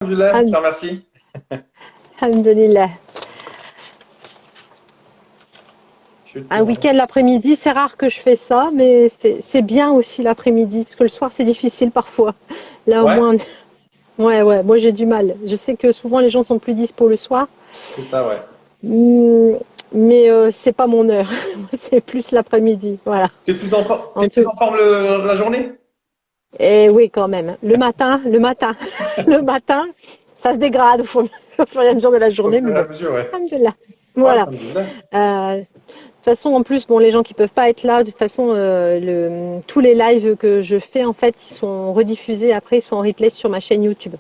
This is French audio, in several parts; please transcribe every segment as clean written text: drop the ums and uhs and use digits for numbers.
Alhamdoulilah, je te Alham- remercie. Alhamdulillah. Je te Un remercie. week-end l'après-midi, c'est rare que je fais ça, mais c'est bien aussi l'après-midi, parce que le soir c'est difficile parfois. Là au Ouais, moins, ouais, ouais, moi j'ai du mal. Je sais que souvent les gens sont plus dispo le soir, c'est ça, ouais. hmm, mais c'est pas mon heure. C'est plus l'après-midi, voilà. T'es En plus tout, en forme la journée? et oui quand même. Le matin, le matin, ça se dégrade au fur et à mesure de la Au journée, fur mais et à bon. mesure, ouais. Alhamdulillah. Ouais, Voilà. alhamdoulilah. De toute façon, en plus, bon, les gens qui peuvent pas être là, de toute façon, tous les lives que je fais, en fait, ils sont rediffusés après, ils sont en replay sur ma chaîne YouTube.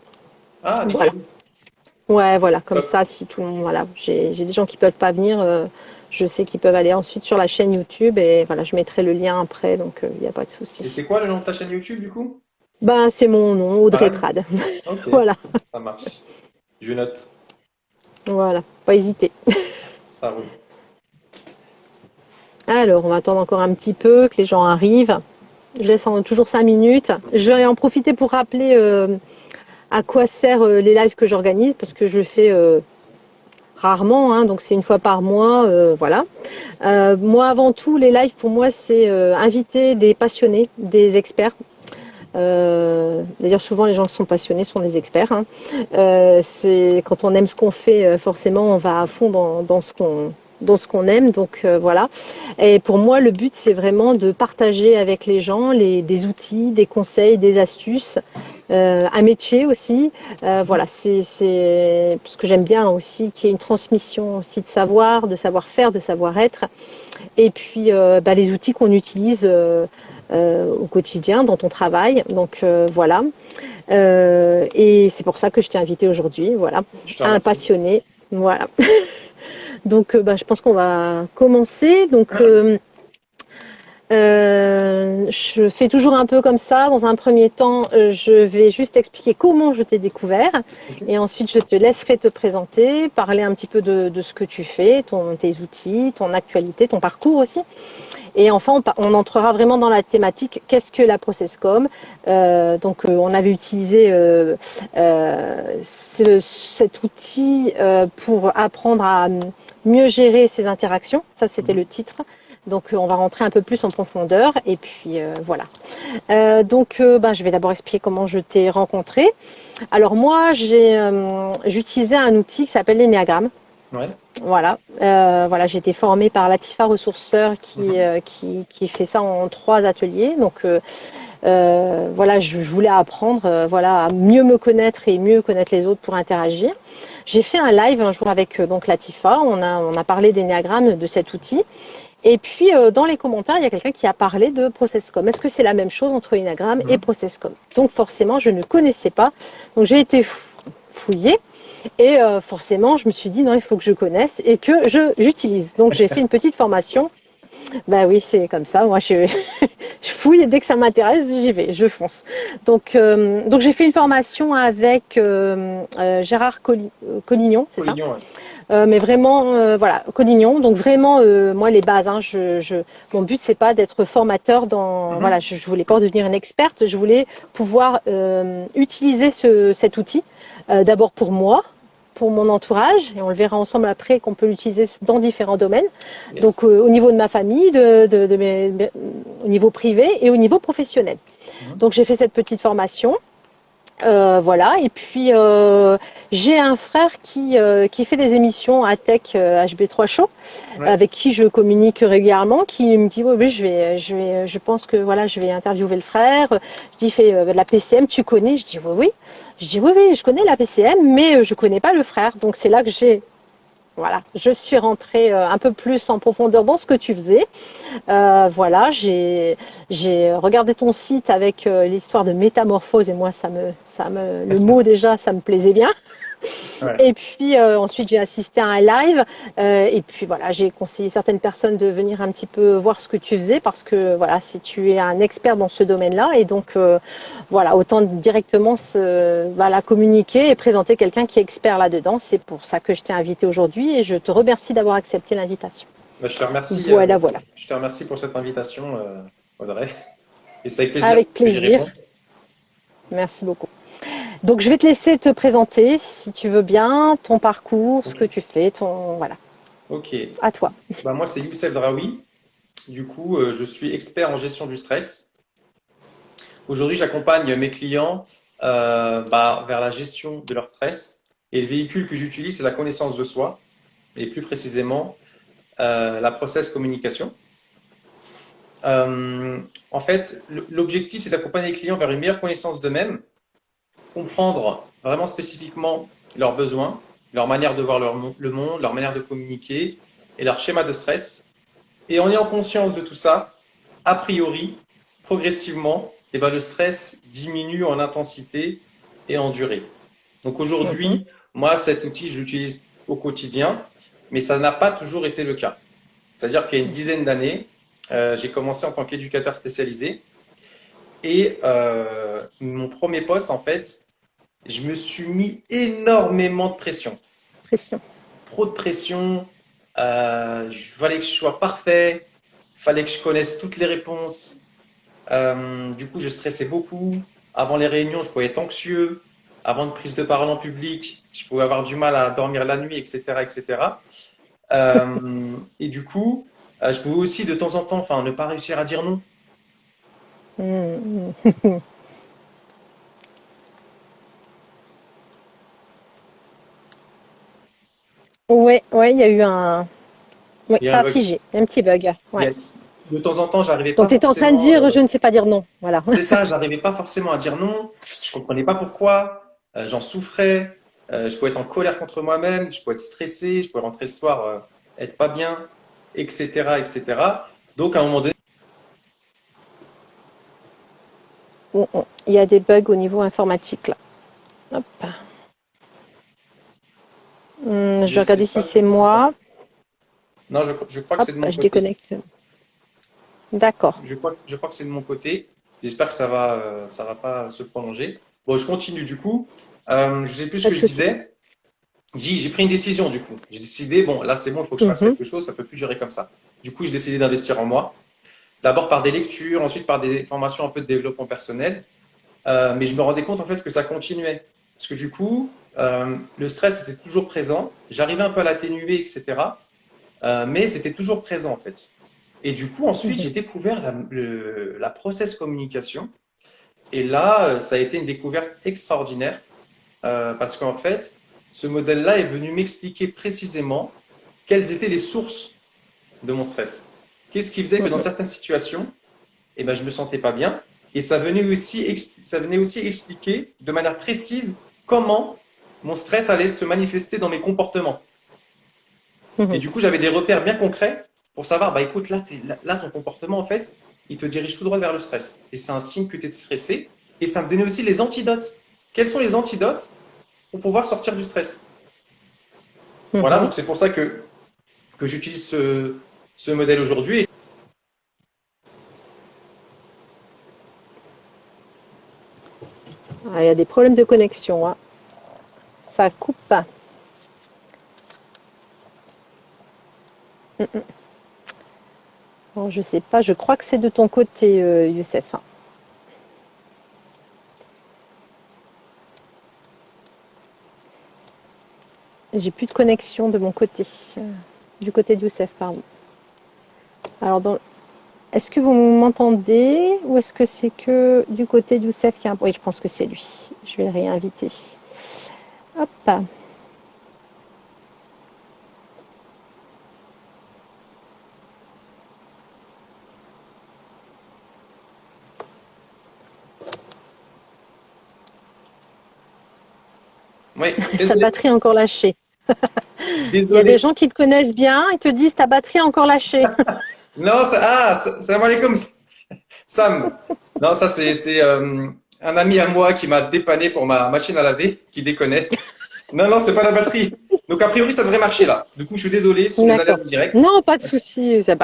Ah, Voilà. nickel. Ouais, voilà, comme Top. ça, si tout le monde, voilà, j'ai des gens qui peuvent pas venir, je sais qu'ils peuvent aller ensuite sur la chaîne YouTube et voilà, je mettrai le lien après, donc il n'y a pas de Et souci. c'est quoi le nom de ta chaîne YouTube, du coup? Ben, c'est mon nom, Audrey Pareil? Trad. Ok, Voilà, ça marche. Je note. voilà, pas hésiter. Ça roule. Alors, on va attendre encore un petit peu que les gens arrivent. Je laisse toujours 5 minutes. Je vais en profiter pour rappeler à quoi servent les lives que j'organise parce que je le fais rarement, hein, donc c'est une fois par mois, voilà. Moi, avant tout, les lives pour moi, c'est inviter des passionnés, des experts. D'ailleurs, souvent les gens qui sont passionnés sont des experts, hein. C'est quand on aime ce qu'on fait, forcément, on va à fond dans ce qu'on aime. Donc voilà. Et pour moi, le but, c'est vraiment de partager avec les gens des outils, des conseils, des astuces, un métier aussi. Voilà, c'est parce que j'aime bien aussi qu'il y ait une transmission aussi de savoir, de savoir-faire, de savoir-être. Et puis les outils qu'on utilise au quotidien dans ton travail. Donc voilà. Et c'est pour ça que je t'ai invité aujourd'hui. Voilà, Je te un remercie. passionné. Voilà. Donc je pense qu'on va commencer. Donc je fais toujours un peu comme ça. Dans un premier temps, je vais juste expliquer comment je t'ai découvert. Ok. Et ensuite, je te laisserai te présenter, parler un petit peu de ce que tu fais, tes outils, ton actualité, ton parcours aussi. Et enfin, on entrera vraiment dans la thématique qu'est-ce que la Processcom. On avait utilisé cet outil pour apprendre à mieux gérer ses interactions. Ça, c'était Mhm. le titre. Donc, on va rentrer un peu plus en profondeur. Et puis, voilà. Je vais d'abord expliquer comment je t'ai rencontré. Alors, moi, j'utilisais un outil qui s'appelle l'énéagramme. Ouais. Voilà, j'ai été formée par Latifa Ressourceur Mhm. qui fait ça en 3 ateliers. Donc voilà, je voulais apprendre voilà, à mieux me connaître et mieux connaître les autres pour interagir. J'ai fait un live un jour avec donc Latifa, on a parlé d'énéagramme, de cet outil. Et puis dans les commentaires, il y a quelqu'un qui a parlé de Processcom. Est-ce que c'est la même chose entre énéagramme et Mhm. Processcom? Donc forcément, je ne connaissais pas. Donc j'ai été fouillée. Et forcément, je me suis dit, non, il faut que je connaisse et que j'utilise. Donc, j'ai fait une petite formation. Bah oui, c'est comme ça. Moi, je fouille et dès que ça m'intéresse, j'y vais, je fonce. Donc j'ai fait une formation avec Gérard Collignon, c'est ça? Collignon, ouais. Mais vraiment, voilà, Collignon. Donc vraiment, moi, les bases. Hein, mon but, c'est pas d'être formateur dans. Voilà, Mhm. je voulais pas devenir une experte. Je voulais pouvoir utiliser cet outil d'abord pour moi, pour mon entourage, et on le verra ensemble après qu'on peut l'utiliser dans différents domaines. Donc Yes. au niveau de ma famille, au niveau privé et au niveau professionnel. Mhm. Donc j'ai fait cette petite formation. Voilà, et puis j'ai un frère qui fait des émissions à Tech HB3 Show, Ouais. avec qui je communique régulièrement, qui me dit oui, oui, je pense que voilà, je vais interviewer le frère. Je dis fait de la PCM, tu connais? Je dis oui, oui. Je dis oui, oui, je connais la PCM, mais je connais pas le frère. Donc c'est là que voilà, je suis rentrée un peu plus en profondeur dans ce que tu faisais. Voilà, j'ai regardé ton site avec l'histoire de métamorphose et moi, le mot déjà, ça me plaisait bien. Ouais. Et puis ensuite, j'ai assisté à un live et puis voilà, j'ai conseillé certaines personnes de venir un petit peu voir ce que tu faisais parce que voilà, si tu es un expert dans ce domaine-là et donc voilà, autant directement voilà, communiquer et présenter quelqu'un qui est expert là-dedans. C'est pour ça que je t'ai invité aujourd'hui et je te remercie d'avoir accepté l'invitation. Bah, Voilà, voilà. je te remercie pour cette invitation, Audrey. Et c'est avec plaisir Avec que j'y plaisir. réponds. Merci beaucoup. Donc, je vais te laisser te présenter, si tu veux bien, ton parcours, ce que tu fais, voilà, Ok. à toi. Bah, moi, c'est Youssef Draoui. Du coup, je suis expert en gestion du stress. Aujourd'hui, j'accompagne mes clients vers la gestion de leur stress. Et le véhicule que j'utilise, c'est la connaissance de soi, et plus précisément la process communication. En fait, l'objectif, c'est d'accompagner les clients vers une meilleure connaissance d'eux-mêmes, comprendre vraiment spécifiquement leurs besoins, leur manière de voir le monde, leur manière de communiquer et leur schéma de stress. Et en ayant conscience de tout ça, a priori, progressivement, le stress diminue en intensité et en durée. Donc Mhm. aujourd'hui, moi, cet outil, je l'utilise au quotidien, mais ça n'a pas toujours été le cas. C'est-à-dire qu'il y a une dizaine d'années, j'ai commencé en tant qu'éducateur spécialisé et mon premier poste, en fait, je me suis mis énormément de pression. Pression. Trop de pression. Il fallait que je sois parfait. Il fallait que je connaisse toutes les réponses. Du coup, je stressais beaucoup. Avant les réunions, je pouvais être anxieux. Avant une prise de parole en public, je pouvais avoir du mal à dormir la nuit, etc., etc. Et du coup, je pouvais aussi de temps en temps, enfin, ne pas réussir à dire non. Mhm. Ouais, ouais, il y a eu un. Oui, Il y a ça un a bug. figé, un petit bug. Ouais. Yes. De temps en temps, j'arrivais Donc, pas tu étais en train de forcément. dire, je ne sais pas dire non. Voilà. C'est ça, j'arrivais pas forcément à dire non. Je comprenais pas pourquoi. J'en souffrais. Je pouvais être en colère contre moi-même. Je pouvais être stressé. Je pouvais rentrer le soir, être pas bien, etc., etc. Donc, à un moment donné, Il y a des bugs au niveau informatique là. Hop. Je je vais sais regarder si pas c'est trop ce qui se passe. moi. Non, je crois que Hop, c'est de mon je côté. déconnecte. D'accord. Je crois que c'est de mon côté. J'espère que ça va pas se prolonger. Bon, je continue du coup. Je sais plus ce Pas que de je souci. disais. J'ai pris une décision du coup. J'ai décidé, bon, là c'est bon, il faut que je fasse Mhm. quelque chose, ça peut plus durer comme ça. Du coup, j'ai décidé d'investir en moi. D'abord par des lectures, ensuite par des formations un peu de développement personnel. Mais je me rendais compte en fait que ça continuait. Parce que du coup, le stress était toujours présent. J'arrivais un peu à l'atténuer, etc. Mais c'était toujours présent en fait. Et du coup, ensuite, Mhm. j'ai découvert la process communication. Et là, ça a été une découverte extraordinaire. Parce qu'en fait, ce modèle-là est venu m'expliquer précisément quelles étaient les sources de mon stress. Qu'est-ce qui faisait que dans Mhm. certaines situations, je me sentais pas bien. Et ça venait aussi expliquer de manière précise comment mon stress allait se manifester dans mes comportements. Et Mhm. du coup, j'avais des repères bien concrets pour savoir, bah écoute, là, ton comportement, en fait, il te dirige tout droit vers le stress. Et c'est un signe que tu es stressé. Et ça me donnait aussi les antidotes. Quels sont les antidotes pour pouvoir sortir du stress? Voilà, Mhm. donc c'est pour ça que j'utilise ce modèle aujourd'hui. Ah, il y a des problèmes de connexion, hein. Ça coupe pas. Bon, je sais pas, je crois que c'est de ton côté, Youssef, hein. J'ai plus de connexion de mon côté. Du côté de Youssef, pardon. Alors, est-ce que vous m'entendez ou est-ce que c'est que du côté de Youssef qui a un. Oui, je pense que c'est lui. Je vais le réinviter. Hop. Oui, Sa désolé, batterie a encore lâché. Il y a des désolé. gens qui te connaissent bien et te disent ta batterie a encore lâché. Non, salam alaikum, Sam. Non, ça c'est un ami à moi qui m'a dépanné pour ma machine à laver, qui déconnait. Non, non, c'est pas la batterie. Donc a priori, ça devrait marcher là. Du coup, je suis désolé, ce sont les D'accord. alertes directes. Non, pas de souci. C'est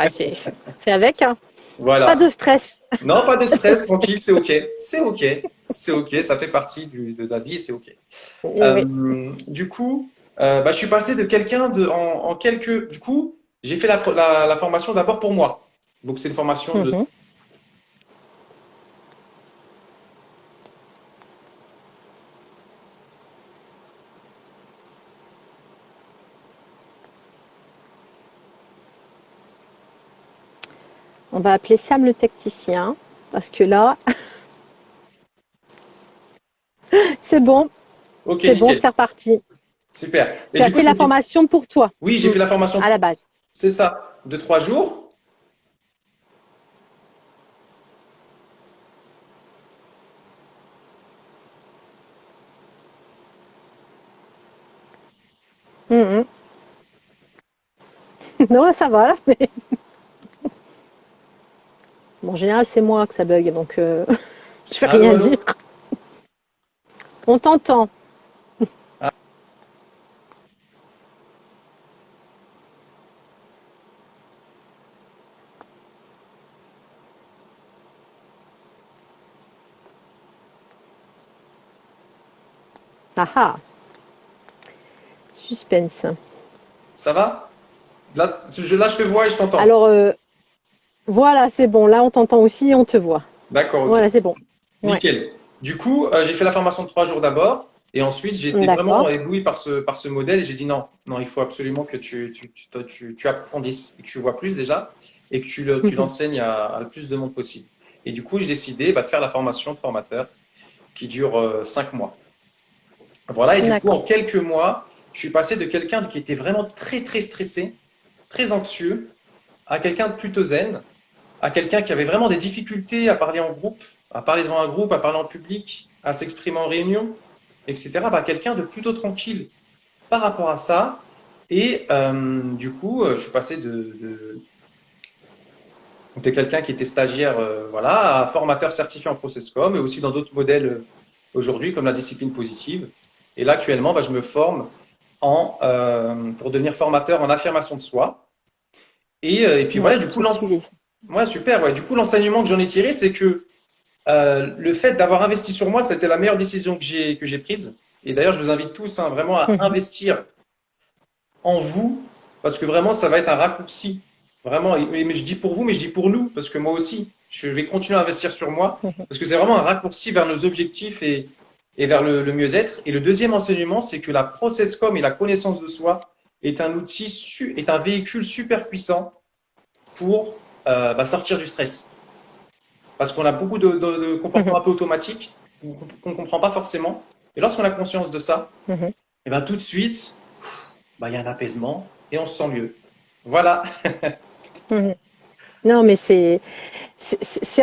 fait avec, hein. Pas de Voilà. stress. Non, pas de stress, tranquille, c'est ok. C'est ok. C'est ok, ça fait partie de la vie et c'est ok. Oui. Du coup, je suis passé de quelqu'un en quelques. Du coup, j'ai fait la formation d'abord pour moi. Donc c'est une formation de. Mhm. On va appeler Sam le technicien, parce que là, Ok, c'est bon, nickel. c'est reparti. Super. Et Tu as du coup, fait la formation pour toi, oui, j'ai fait la à formation, la base. c'est ça, de 3 jours. Mhm. Non, ça va, là, mais bon, en général, c'est moi que ça bug, donc je vais Allô, rien dire. allô? On t'entend. Ah, Ah ah, suspense. ça va? Là, je te vois et je t'entends. Alors, voilà, c'est bon. Là, on t'entend aussi et on te voit. D'accord, ok. Voilà, c'est bon. Ouais, Nickel. Du coup, j'ai fait la formation de 3 jours d'abord, et ensuite j'ai été vraiment d'accord. ébloui par ce modèle, et j'ai dit non, non, il faut absolument que tu approfondisses, et que tu vois plus déjà, et que tu l'enseignes à le plus de monde possible. Et du coup, j'ai décidé de faire la formation de formateur qui dure 5 mois. Voilà, et du coup, en D'accord. quelques mois, je suis passé de quelqu'un qui était vraiment très, très stressé, très anxieux, à quelqu'un de plutôt zen, à quelqu'un qui avait vraiment des difficultés à parler en groupe, à parler devant un groupe, à parler en public, à s'exprimer en réunion, etc., bah, quelqu'un de plutôt tranquille par rapport à ça. Et du coup, je suis passé de quelqu'un qui était stagiaire, voilà, à formateur certifié en processcom, et aussi dans d'autres modèles aujourd'hui, comme la discipline positive. Et là, actuellement, bah, je me forme pour devenir formateur en affirmation de soi. Et puis voilà, Ouais, du coup, j'ai suivi. ouais, super. Ouais. Du coup, l'enseignement que j'en ai tiré, c'est que le fait d'avoir investi sur moi, c'était la meilleure décision que j'ai prise. Et d'ailleurs, je vous invite tous hein, vraiment à Mhm. investir en vous, parce que vraiment, ça va être un raccourci. Vraiment, mais je dis pour vous, mais je dis pour nous, parce que moi aussi, je vais continuer à investir sur moi, Mhm. parce que c'est vraiment un raccourci vers nos objectifs et vers le mieux-être. Et le deuxième enseignement, c'est que la process-com et la connaissance de soi est un est un véhicule super puissant pour bah, sortir du stress. Parce qu'on a beaucoup de comportements Mhm. un peu automatiques qu'on ne comprend pas forcément. Et lorsqu'on a conscience de ça, Mhm. et ben tout de suite, bah, il y a un apaisement et on se sent mieux. Voilà. Mhm. Non, mais c'est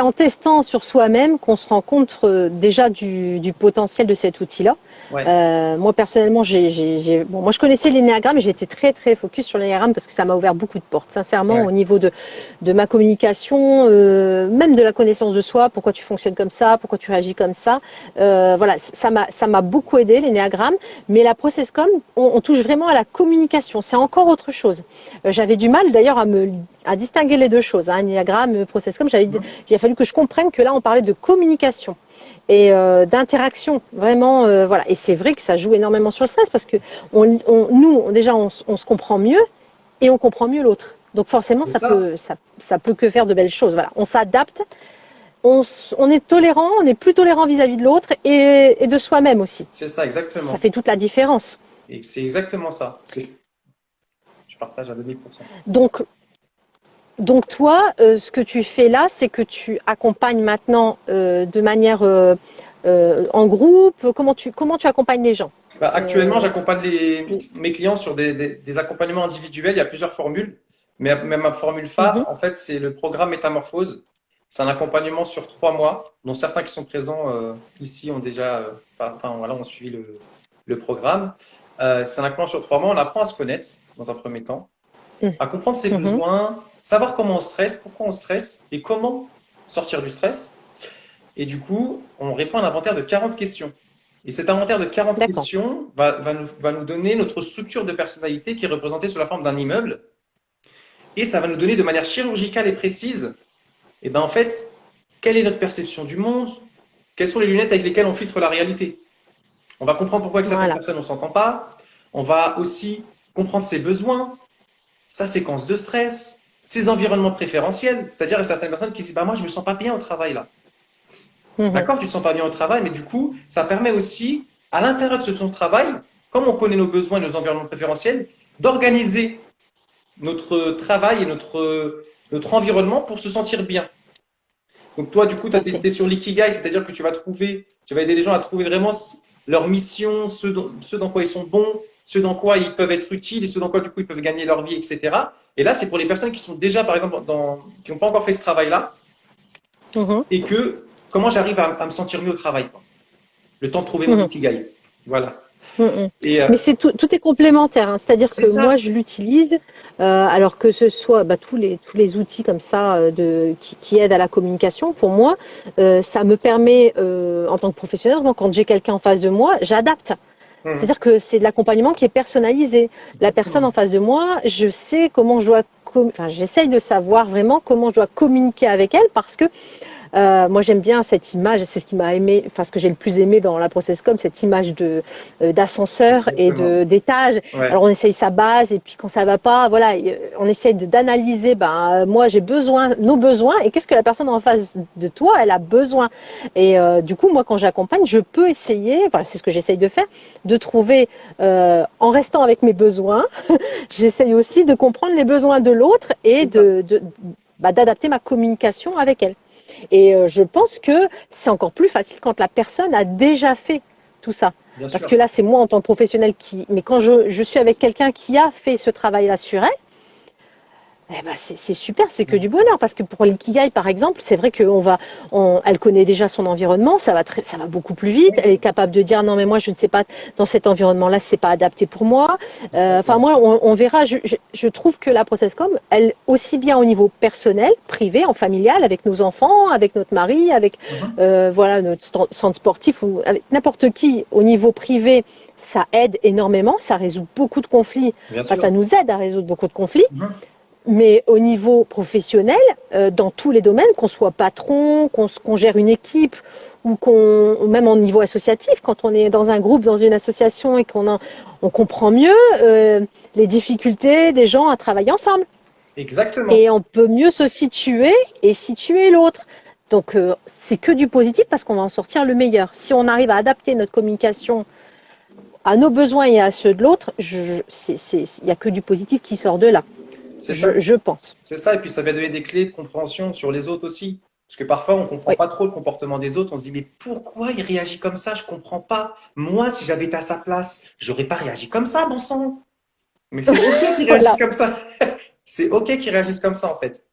en testant sur soi-même qu'on se rend compte déjà du potentiel de cet outil-là. Ouais, Moi personnellement, bon, moi je connaissais l'énéagramme et j'ai été très très focus sur l'énéagramme parce que ça m'a ouvert beaucoup de portes. Sincèrement, au ouais, niveau de ma communication, même de la connaissance de soi, pourquoi tu fonctionnes comme ça, pourquoi tu réagis comme ça. Voilà, ça m'a beaucoup aidé l'énéagramme. Mais la processcom, on touche vraiment à la communication. C'est encore autre chose. J'avais du mal d'ailleurs à distinguer les deux choses, hein, énéagramme, processcom. mhm, Il a fallu que je comprenne que là, on parlait de communication et d'interaction, vraiment, voilà. Et c'est vrai que ça joue énormément sur le stress parce que nous, déjà, on se comprend mieux et on comprend mieux l'autre. Donc forcément, c'est ça. ça peut que faire de belles choses. Voilà, on s'adapte, on est tolérant, on est plus tolérant vis-à-vis de l'autre et de soi-même aussi. C'est ça, Ça exactement. fait toute la différence. Et c'est exactement ça. Je partage à 2000%. Donc, donc toi, ce que tu fais là, c'est que tu accompagnes maintenant de manière en groupe. Comment tu accompagnes les gens? Bah, actuellement, Euh, j'accompagne mes clients sur des accompagnements individuels. Il y a plusieurs formules, mais même ma formule mhm, phare, en fait, c'est le programme Métamorphose. C'est un accompagnement sur 3 mois, dont certains qui sont présents ici ont déjà, enfin voilà, ont suivi le programme. C'est un accompagnement sur 3 mois. On apprend à se connaître dans un premier temps, à comprendre ses mhm, besoins, savoir comment on stresse, pourquoi on stresse et comment sortir du stress. Et du coup, on répond à un inventaire de 40 questions. Et cet inventaire de 40 d'accord. questions va nous donner notre structure de personnalité qui est représentée sous la forme d'un immeuble. Et ça va nous donner de manière chirurgicale et précise, et ben en fait, quelle est notre perception du monde, quelles sont les lunettes avec lesquelles on filtre la réalité. On va comprendre pourquoi avec certaines Voilà. personnes on ne s'entend pas. On va aussi comprendre ses besoins, sa séquence de stress, ses environnements préférentiels. C'est-à-dire, il y a certaines personnes qui disent, bah moi, je me sens pas bien au travail là. Mhm, D'accord, tu te sens pas bien au travail, mais du coup, ça permet aussi, à l'intérieur de son travail, comme on connaît nos besoins et nos environnements préférentiels, d'organiser notre travail et notre environnement pour se sentir bien. Donc toi, du coup, tu tout à fait. es sur l'ikigai, c'est-à-dire que tu vas aider les gens à trouver vraiment leur mission, ce dans quoi ils sont bons, ce dans quoi ils peuvent être utiles et ce dans quoi, du coup, ils peuvent gagner leur vie, etc. Et là, c'est pour les personnes qui sont déjà, par exemple, qui n'ont pas encore fait ce travail-là Mhm, et que comment j'arrive à me sentir mieux au travail, quoi. Le temps de trouver mon mhm, ikigai. Voilà. mhm. Et Mais c'est tout est complémentaire, hein. C'est-à-dire c'est que moi, ça. je l'utilise, alors que ce soit bah, tous les outils comme ça qui aident à la communication, pour moi, ça me permet, en tant que professionnel, moi, quand j'ai quelqu'un en face de moi, j'adapte. Mhm. C'est-à-dire que c'est de l'accompagnement qui est personnalisé. La personne Exactement. en face de moi, je sais comment je dois, enfin, j'essaye de savoir vraiment comment je dois communiquer avec elle parce que moi, j'aime bien cette image, c'est ce qui m'a aimé, enfin, ce que j'ai le plus aimé dans la Processcom, cette image d'ascenseur et Exactement. d'étage. Ouais. Alors, on essaye sa base et puis quand ça va pas, voilà, on essaye d'analyser, ben, moi, j'ai besoin, nos besoins et qu'est-ce que la personne en face de toi, elle a besoin. Et du coup, moi, quand j'accompagne, je peux essayer, voilà, c'est ce que j'essaye de faire, de trouver, en restant avec mes besoins, j'essaye aussi de comprendre les besoins de l'autre et C'est ça. bah, d'adapter ma communication avec elle. Et je pense que c'est encore plus facile quand la personne a déjà fait tout ça. Bien Parce sûr. que là, c'est moi en tant que professionnel qui. Mais quand je suis avec quelqu'un qui a fait ce travail-là sur elle, eh ben c'est super, c'est que du bonheur. Parce que pour l'ikigai, par exemple, c'est vrai elle connaît déjà son environnement, ça va beaucoup plus vite. Elle est capable de dire non, mais moi, je ne sais pas, dans cet environnement-là, c'est pas adapté pour moi. Enfin, Exactement. moi, on verra. Je trouve que la Processcom, elle, aussi bien au niveau personnel, privé, en familial, avec nos enfants, avec notre mari, avec Mhm. voilà, notre centre sportif ou avec n'importe qui, au niveau privé, ça aide énormément, ça résout beaucoup de conflits. Bien Enfin, sûr. ça nous aide à résoudre beaucoup de conflits. Mhm. Mais au niveau professionnel, dans tous les domaines, qu'on soit patron, qu'on gère une équipe ou même au niveau associatif, quand on est dans un groupe, dans une association et on comprend mieux les difficultés des gens à travailler ensemble. Exactement. Et on peut mieux se situer et situer l'autre. Donc c'est que du positif parce qu'on va en sortir le meilleur. Si on arrive à adapter notre communication à nos besoins et à ceux de l'autre, il n'y a que du positif qui sort de là, C'est ça. je pense. C'est ça. Et puis ça va donner des clés de compréhension sur les autres aussi. Parce que parfois, on comprend Oui. pas trop le comportement des autres. On se dit, mais pourquoi il réagit comme ça? Je comprends pas. Moi, si j'avais été à sa place, j'aurais pas réagi comme ça, bon sang. Mais c'est OK qu'ils réagissent Voilà, comme ça. C'est OK qu'ils réagissent comme ça, en fait.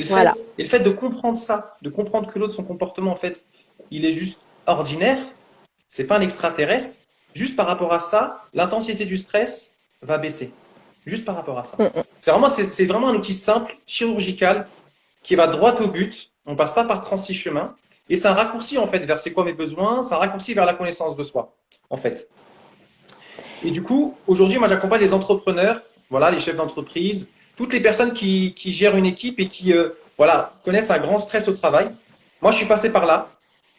voilà. Et le fait de comprendre ça, de comprendre que l'autre, son comportement, en fait, il est juste ordinaire, c'est pas un extraterrestre. Juste par rapport à ça, l'intensité du stress va baisser. Juste par rapport à ça. Mm, mm. C'est vraiment un outil simple, chirurgical, qui va droit au but. On passe pas par 36 chemins. Et c'est un raccourci, en fait, vers c'est quoi mes besoins. C'est un raccourci vers la connaissance de soi, en fait. Et du coup, aujourd'hui, moi, j'accompagne les entrepreneurs, voilà, les chefs d'entreprise, toutes les personnes qui gèrent une équipe et qui, voilà, connaissent un grand stress au travail. Moi, je suis passé par là.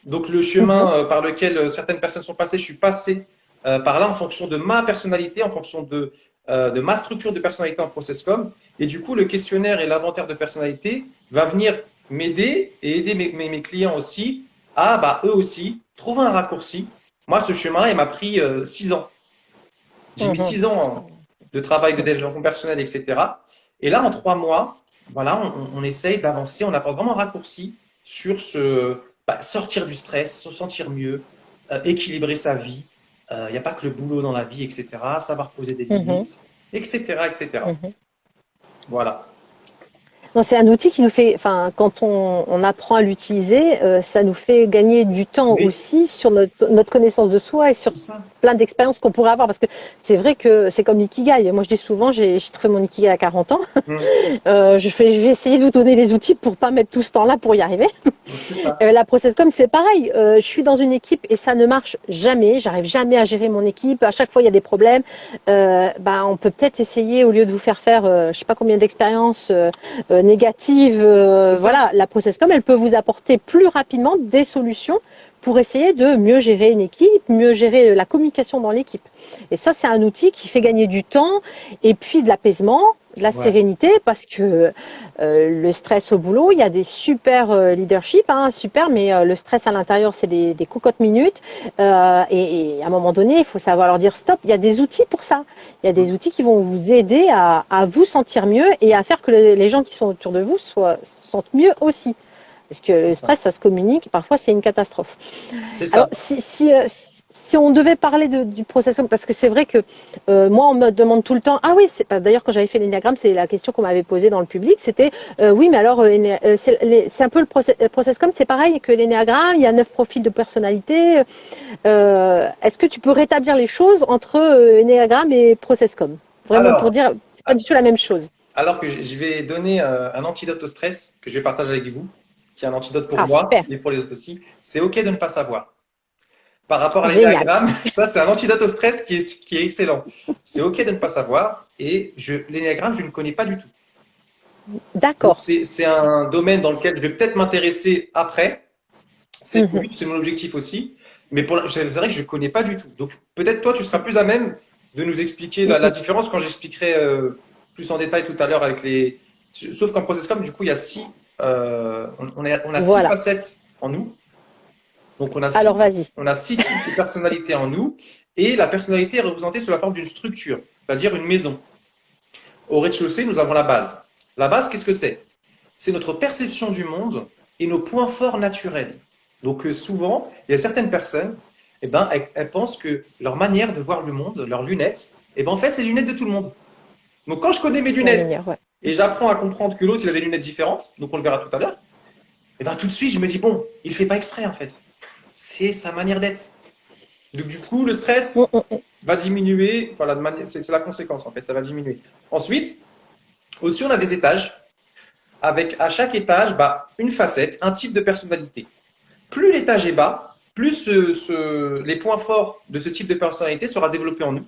Donc, le Mhm, chemin par lequel certaines personnes sont passées, je suis passé par là en fonction de ma personnalité, en fonction de ma structure de personnalité en ProcessCom. Et du coup, le questionnaire et l'inventaire de personnalité va venir m'aider et aider mes clients aussi à, bah, eux aussi, trouver un raccourci. Moi, ce chemin, il m'a pris 6 ans. J'ai mis mhm. 6 ans de travail de développement personnel, etc. Et là, en 3 mois, voilà, on essaye d'avancer, on apporte vraiment un raccourci sur sortir du stress, se sentir mieux, équilibrer sa vie. Il n'y a pas que le boulot dans la vie, etc. Savoir poser des Mhm, limites, etc., etc. mhm. Voilà. Non, c'est un outil qui nous fait, enfin, quand on apprend à l'utiliser, ça nous fait gagner du temps Mais aussi sur notre connaissance de soi et sur c'est ça. plein d'expériences qu'on pourrait avoir. Parce que c'est vrai que c'est comme l'ikigai. Moi, je dis souvent, j'ai trouvé mon ikigai à 40 ans. Mm. Je vais essayer de vous donner les outils pour pas mettre tout ce temps-là pour y arriver. C'est ça. La Processcom, c'est pareil. Je suis dans une équipe et ça ne marche jamais. J'arrive jamais à gérer mon équipe. À chaque fois, il y a des problèmes. On peut peut-être essayer, au lieu de vous faire, je sais pas combien d'expériences négatives, C'est ça. voilà, la Processcom, elle peut vous apporter plus rapidement des solutions pour essayer de mieux gérer une équipe, mieux gérer la communication dans l'équipe. Et ça, c'est un outil qui fait gagner du temps et puis de l'apaisement de la Ouais, sérénité parce que le stress au boulot, il y a des super leadership, hein, super, mais le stress à l'intérieur, c'est des cocottes minutes. Et à un moment donné, il faut savoir leur dire stop. Il y a des outils pour ça. Il y a des outils qui vont vous aider à vous sentir mieux et à faire que les gens qui sont autour de vous se sentent mieux aussi. Parce que c'est le ça. stress, ça se communique, parfois c'est une catastrophe. C'est Alors, ça. si on devait parler du process, parce que c'est vrai que moi, on me demande tout le temps, ah oui, d'ailleurs, quand j'avais fait l'énéagramme, c'est la question qu'on m'avait posée dans le public, c'était, oui, mais alors, c'est un peu le process comme, c'est pareil que l'énéagramme, il y a 9 profils de personnalité. Est-ce que tu peux rétablir les choses entre énéagramme et process comme? Vraiment pour Alors, dire, c'est pas du tout la même chose. alors que je vais donner un antidote au stress que je vais partager avec vous, qui est un antidote pour Ah, moi super, et pour les autres aussi, c'est OK de ne pas savoir. Par rapport à génial. l'énéagramme, ça c'est un antidote au stress qui est excellent. C'est OK de ne pas savoir et l'énéagramme, je ne connais pas du tout. Donc D'accord. c'est un domaine dans lequel je vais peut-être m'intéresser après. C'est mon Mhm, but, c'est mon objectif aussi. Mais c'est vrai que je ne connais pas du tout. Donc peut-être toi, tu seras plus à même de nous expliquer la mhm. différence quand j'expliquerai plus en détail tout à l'heure avec les. Sauf qu'en ProcessCom, du coup, il y a on a six Voilà. facettes en nous. Donc Alors, vas-y. on a 6 types de personnalités en nous. Et la personnalité est représentée sous la forme d'une structure, c'est-à-dire une maison. Au rez-de-chaussée, nous avons la base. La base, qu'est-ce que c'est? C'est notre perception du monde et nos points forts naturels. Donc souvent, il y a certaines personnes, eh ben, elles pensent que leur manière de voir le monde, leurs lunettes, eh ben, en fait, c'est les lunettes de tout le monde. Donc quand je connais mes La lunettes lumière, ouais. et j'apprends à comprendre que l'autre, il a des lunettes différentes, donc on le verra tout à l'heure, eh ben, tout de suite, je me dis, bon, il ne fait pas exprès, en fait. C'est sa manière d'être. Donc du coup, le stress Mm, mm, mm. va diminuer, voilà, c'est la conséquence, en fait, ça va diminuer. Ensuite, au-dessus, on a des étages avec à chaque étage une facette, un type de personnalité. Plus l'étage est bas, plus les points forts de ce type de personnalité sera développé en nous.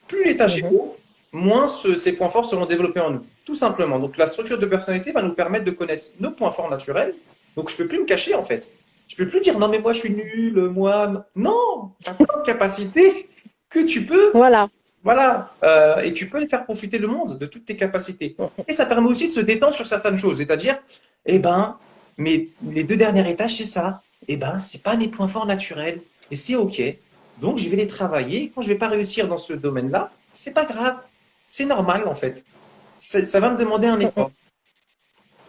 Plus l'étage est Mhm. haut, moins ces points forts seront développés en nous. Tout simplement. Donc la structure de personnalité va nous permettre de connaître nos points forts naturels. Donc je ne peux plus me cacher en fait. Je ne peux plus dire non mais moi je suis nul, moi non. Tu as plein de capacités que tu peux Voilà. voilà, et tu peux faire profiter le monde de toutes tes capacités. Et ça permet aussi de se détendre sur certaines choses, c'est-à-dire, eh ben, mais les 2 derniers étages, c'est ça. Eh ben, c'est pas mes points forts naturels, et c'est ok. Donc, je vais les travailler. Et quand je vais pas réussir dans ce domaine-là, c'est pas grave, c'est normal en fait. Ça va me demander un Mm, mm, effort,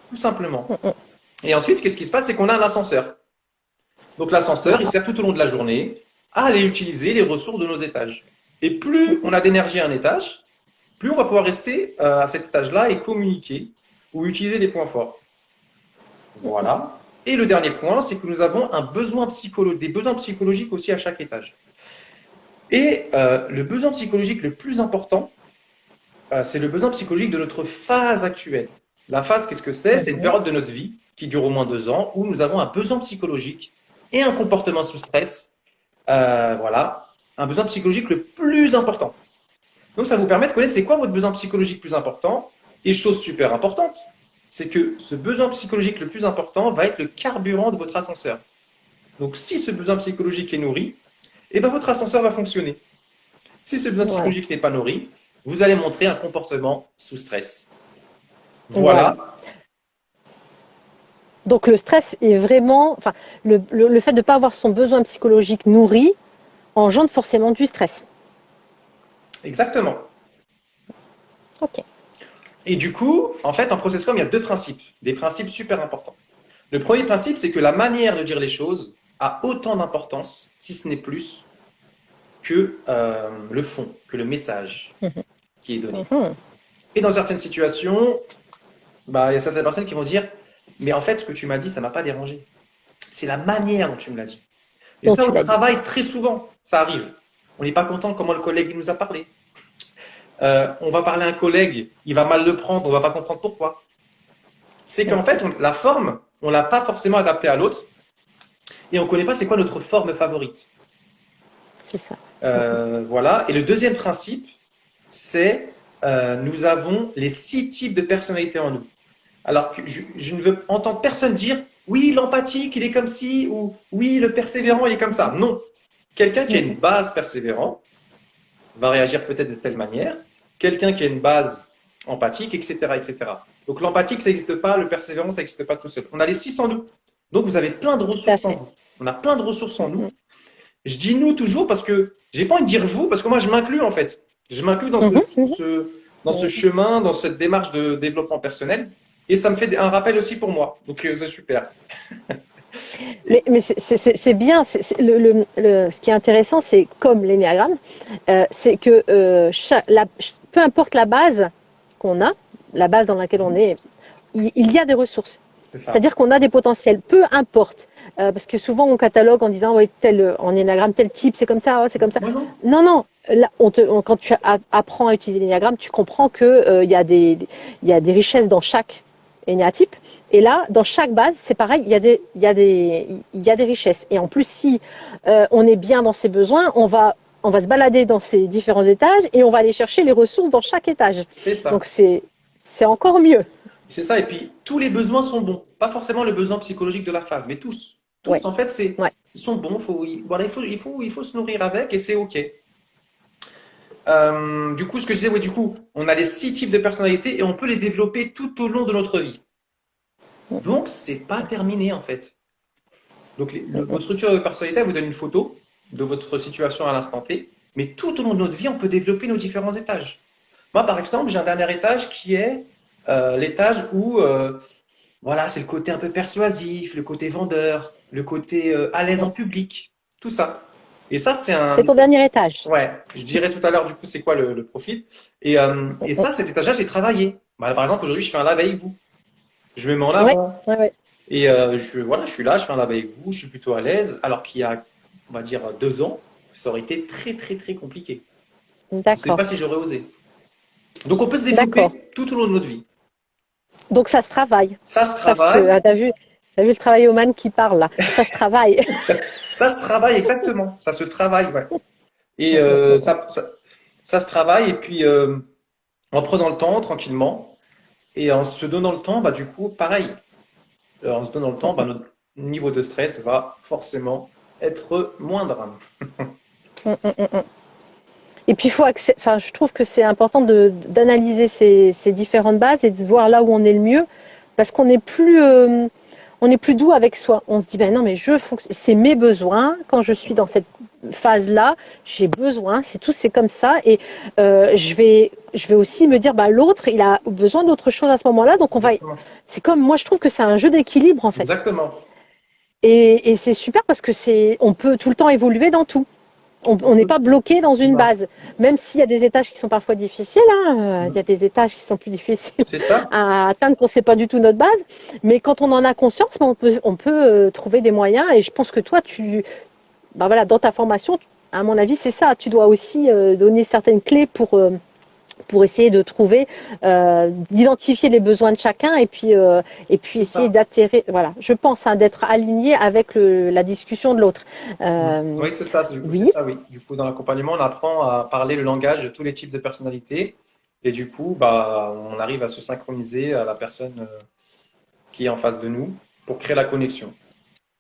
tout simplement. mm, mm. Et ensuite, qu'est-ce qui se passe, c'est qu'on a un ascenseur. Donc, l'ascenseur, il Voilà. sert tout au long de la journée à aller utiliser les ressources de nos étages. Et plus on a d'énergie à un étage, plus on va pouvoir rester à cet étage-là et communiquer ou utiliser les points forts. Voilà. Et le dernier point, c'est que nous avons des besoins psychologiques aussi à chaque étage. Et le besoin psychologique le plus important, c'est le besoin psychologique de notre phase actuelle. La phase, qu'est-ce que c'est? C'est une Mhm. période de notre vie qui dure au moins 2 ans où nous avons un besoin psychologique et un comportement sous stress. Voilà, un besoin psychologique le plus important. Donc ça vous permet de connaître c'est quoi votre besoin psychologique plus important. Et chose super importante, c'est que ce besoin psychologique le plus important va être le carburant de votre ascenseur. Donc si ce besoin psychologique est nourri, eh ben, votre ascenseur va fonctionner. Si ce besoin Voilà. psychologique n'est pas nourri, vous allez montrer un comportement sous stress. Voilà. Voilà, Donc le stress est vraiment, enfin, le fait de ne pas avoir son besoin psychologique nourri engendre forcément du stress. exactement. Ok. Et du coup, en fait, en ProcessCom, il y a 2 principes, des principes super importants. Le premier principe, c'est que la manière de dire les choses a autant d'importance, si ce n'est plus, que le fond, que le message Mhm. qui est donné. Mhm. Et dans certaines situations, il y a certaines personnes qui vont dire, mais en fait, ce que tu m'as dit, ça m'a pas dérangé. C'est la manière dont tu me l'as dit. Et Donc ça, tu au l'as dit. travail, très souvent, ça arrive. On n'est pas content de comment le collègue nous a parlé. On va parler à un collègue, il va mal le prendre, on va pas comprendre pourquoi. C'est qu'en fait, la forme, on l'a pas forcément adaptée à l'autre, et on connaît pas c'est quoi notre forme favorite. C'est ça. Voilà. Et le deuxième principe, c'est nous avons les 6 types de personnalités en nous. Alors que je ne veux entendre personne dire oui, l'empathique, il est comme ci, ou oui, le persévérant, il est comme ça. Non. Quelqu'un qui a une Mhm. base persévérant va réagir peut-être de telle manière. Quelqu'un qui a une base empathique, etc., etc. Donc l'empathique, ça n'existe pas, le persévérant, ça n'existe pas tout seul. On a les 6 en nous. Donc vous avez plein de tout à ressources en fait. vous. On a plein de ressources en nous. Mhm, Je dis nous toujours parce que j'ai pas envie de dire vous, parce que moi je m'inclus en fait. Je m'inclus dans mhm, mhm, dans ce mhm. chemin, dans cette démarche de développement personnel. Et ça me fait un rappel aussi pour moi. Donc c'est super. Et, Mais c'est bien. Ce qui est intéressant, c'est comme l'énéagramme, c'est que peu importe la base qu'on a, la base dans laquelle on est, il y a des ressources. c'est ça. C'est-à-dire qu'on a des potentiels, peu importe. Parce que souvent on catalogue en disant ouais, en énéagramme, tel type, c'est comme ça, ouais, c'est comme ça. Moi non. Non, non. Là, quand tu apprends à utiliser l'énéagramme, tu comprends qu'il il y a des richesses dans chaque énéatype. Et là, dans chaque base, c'est pareil, il y a des richesses. Et en plus, si on est bien dans ses besoins, on va se balader dans ces différents étages et on va aller chercher les ressources dans chaque étage. C'est Donc ça. c'est encore mieux. C'est ça. Et puis tous les besoins sont bons. Pas forcément le besoin psychologique de la phase, mais tous. Tous, Ouais, en fait, ouais. ils sont bons. Voilà, il faut se nourrir avec et c'est OK. Du coup, ce que je disais, ouais, du coup, on a les 6 types de personnalités et on peut les développer tout au long de notre vie. Donc, c'est pas terminé en fait. Donc, votre structure de personnalité elle vous donne une photo de votre situation à l'instant T, mais tout au long de notre vie, on peut développer nos différents étages. Moi, par exemple, j'ai un dernier étage qui est l'étage où, voilà, c'est le côté un peu persuasif, le côté vendeur, le côté à l'aise en public, tout ça. Et ça, c'est C'est un, ton dernier étage. ouais, je dirais tout à l'heure du coup c'est quoi le profil. Et ça, cet étage-là, j'ai travaillé. Bah, par exemple, aujourd'hui, je fais un live avec vous. Je me mets en Ouais, avant. ouais, ouais. Et voilà, je suis là, je fais un live avec vous, je suis plutôt à l'aise. Alors qu'il y a, on va dire, 2 ans, ça aurait été très, très, très compliqué. Je ne sais D'accord, pas si j'aurais osé. Donc, on peut se d'accord. développer tout au long de notre vie. Donc ça se travaille. Ça se travaille. T'as vu le travail Oman qui parle là. Ça se travaille. Ça se travaille, exactement. Ça se travaille, ouais. Et ça se travaille. Et puis, en prenant le temps, tranquillement, et en se donnant le temps, bah, du coup, pareil. En se donnant le temps, bah, notre niveau de stress va forcément être moindre. Et puis enfin, je trouve que c'est important d'analyser ces différentes bases et de voir là où on est le mieux, parce on est plus doux avec soi. On se dit ben non mais c'est mes besoins. Quand je suis dans cette phase-là, j'ai besoin. C'est tout, c'est comme ça. Et je vais aussi me dire bah l'autre il a besoin d'autre chose à ce moment-là. Donc on va. Exactement. C'est comme moi je trouve que c'est un jeu d'équilibre en fait. Exactement. Et c'est super parce que on peut tout le temps évoluer dans tout. On n'est pas bloqué dans une Non. base, même s'il y a des étages qui sont parfois difficiles. Hein, il y a des étages qui sont plus difficiles C'est ça? à atteindre quand c'est pas du tout notre base. Mais quand on en a conscience, on peut trouver des moyens. Et je pense que toi, ben voilà, dans ta formation, à mon avis, c'est ça. Tu dois aussi donner certaines clés pour essayer de trouver, d'identifier les besoins de chacun et puis C'est essayer ça. d'atterrir, voilà, je pense, hein, d'être aligné avec la discussion de l'autre. Euh, Oui, c'est ça. Du coup, c'est oui, ça, oui. Du coup, dans l'accompagnement, on apprend à parler le langage de tous les types de personnalités. Et du coup, bah, on arrive à se synchroniser à la personne qui est en face de nous pour créer la connexion.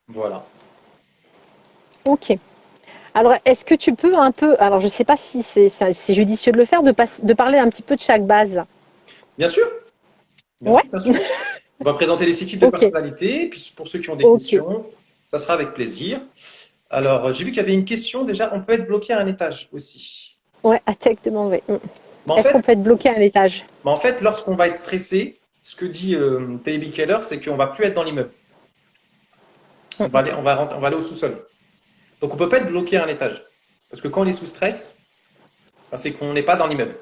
Voilà. ok. Alors, est-ce que tu peux un peu, alors je ne sais pas si c'est judicieux de le faire, de parler un petit peu de chaque base. Bien sûr, bien Ouais, sûr, bien sûr. On va présenter les 6 types de ok, personnalités. Puis pour ceux qui ont des ok. questions, ça sera avec plaisir. Alors, j'ai vu qu'il y avait une question. Déjà, on peut être bloqué à un étage aussi. Ouais, Atek demande, ouais. Mais en Est-ce qu'on fait, peut être bloqué à un étage? lorsqu'on va être stressé, ce que dit T.B. Keller, c'est qu'on va plus être dans l'immeuble. On va aller au sous-sol. Donc, on peut pas être bloqué à un étage. Parce que quand on est sous stress, ben, c'est qu'on n'est pas dans l'immeuble.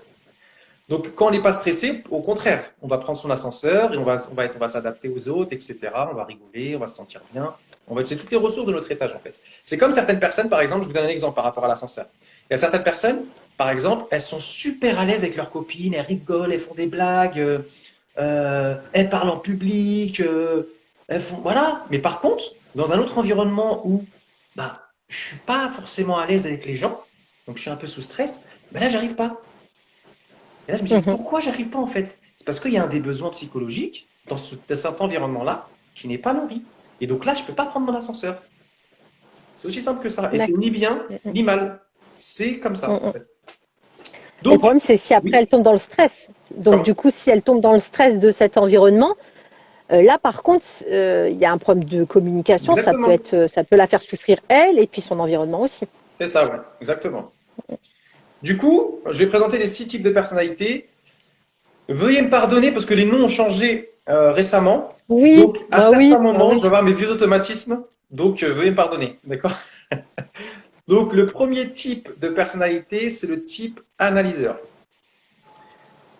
Donc, quand on n'est pas stressé, au contraire, on va prendre son ascenseur et on va s'adapter aux autres, etc. On va rigoler, on va se sentir bien. On va utiliser toutes les ressources de notre étage, en fait. C'est comme certaines personnes, par exemple, je vous donne un exemple par rapport à l'ascenseur. Il y a certaines personnes, par exemple, elles sont super à l'aise avec leurs copines, elles rigolent, elles font des blagues, elles parlent en public, elles font, voilà. Mais par contre, dans un autre environnement où, bah, je suis pas forcément à l'aise avec les gens, donc je suis un peu sous stress, ben là, j'arrive pas. Et là, je me dis, Mhm, pourquoi j'arrive pas en fait? C'est parce qu'il y a un des besoins psychologiques dans cet environnement-là qui n'est pas nourri. Et donc là, je peux pas prendre mon ascenseur. C'est aussi simple que ça. Et c'est d'accord. ni bien ni mal. C'est comme ça, en Mhm. fait. Et le Donc, problème, c'est si après oui, elle tombe dans le stress. Donc, du coup, si elle tombe dans le stress de cet environnement, là, par contre, il y a un problème de communication. Exactement. Ça peut la faire souffrir elle et puis son environnement aussi. C'est ça, ouais. Exactement. Du coup, je vais présenter les 6 types de personnalités. Veuillez me pardonner parce que les noms ont changé récemment. Oui, Donc, à certains bah moments, je oui. vais avoir mes vieux automatismes. Donc, veuillez me pardonner. D'accord? Donc, le premier type de personnalité, c'est le type analyseur.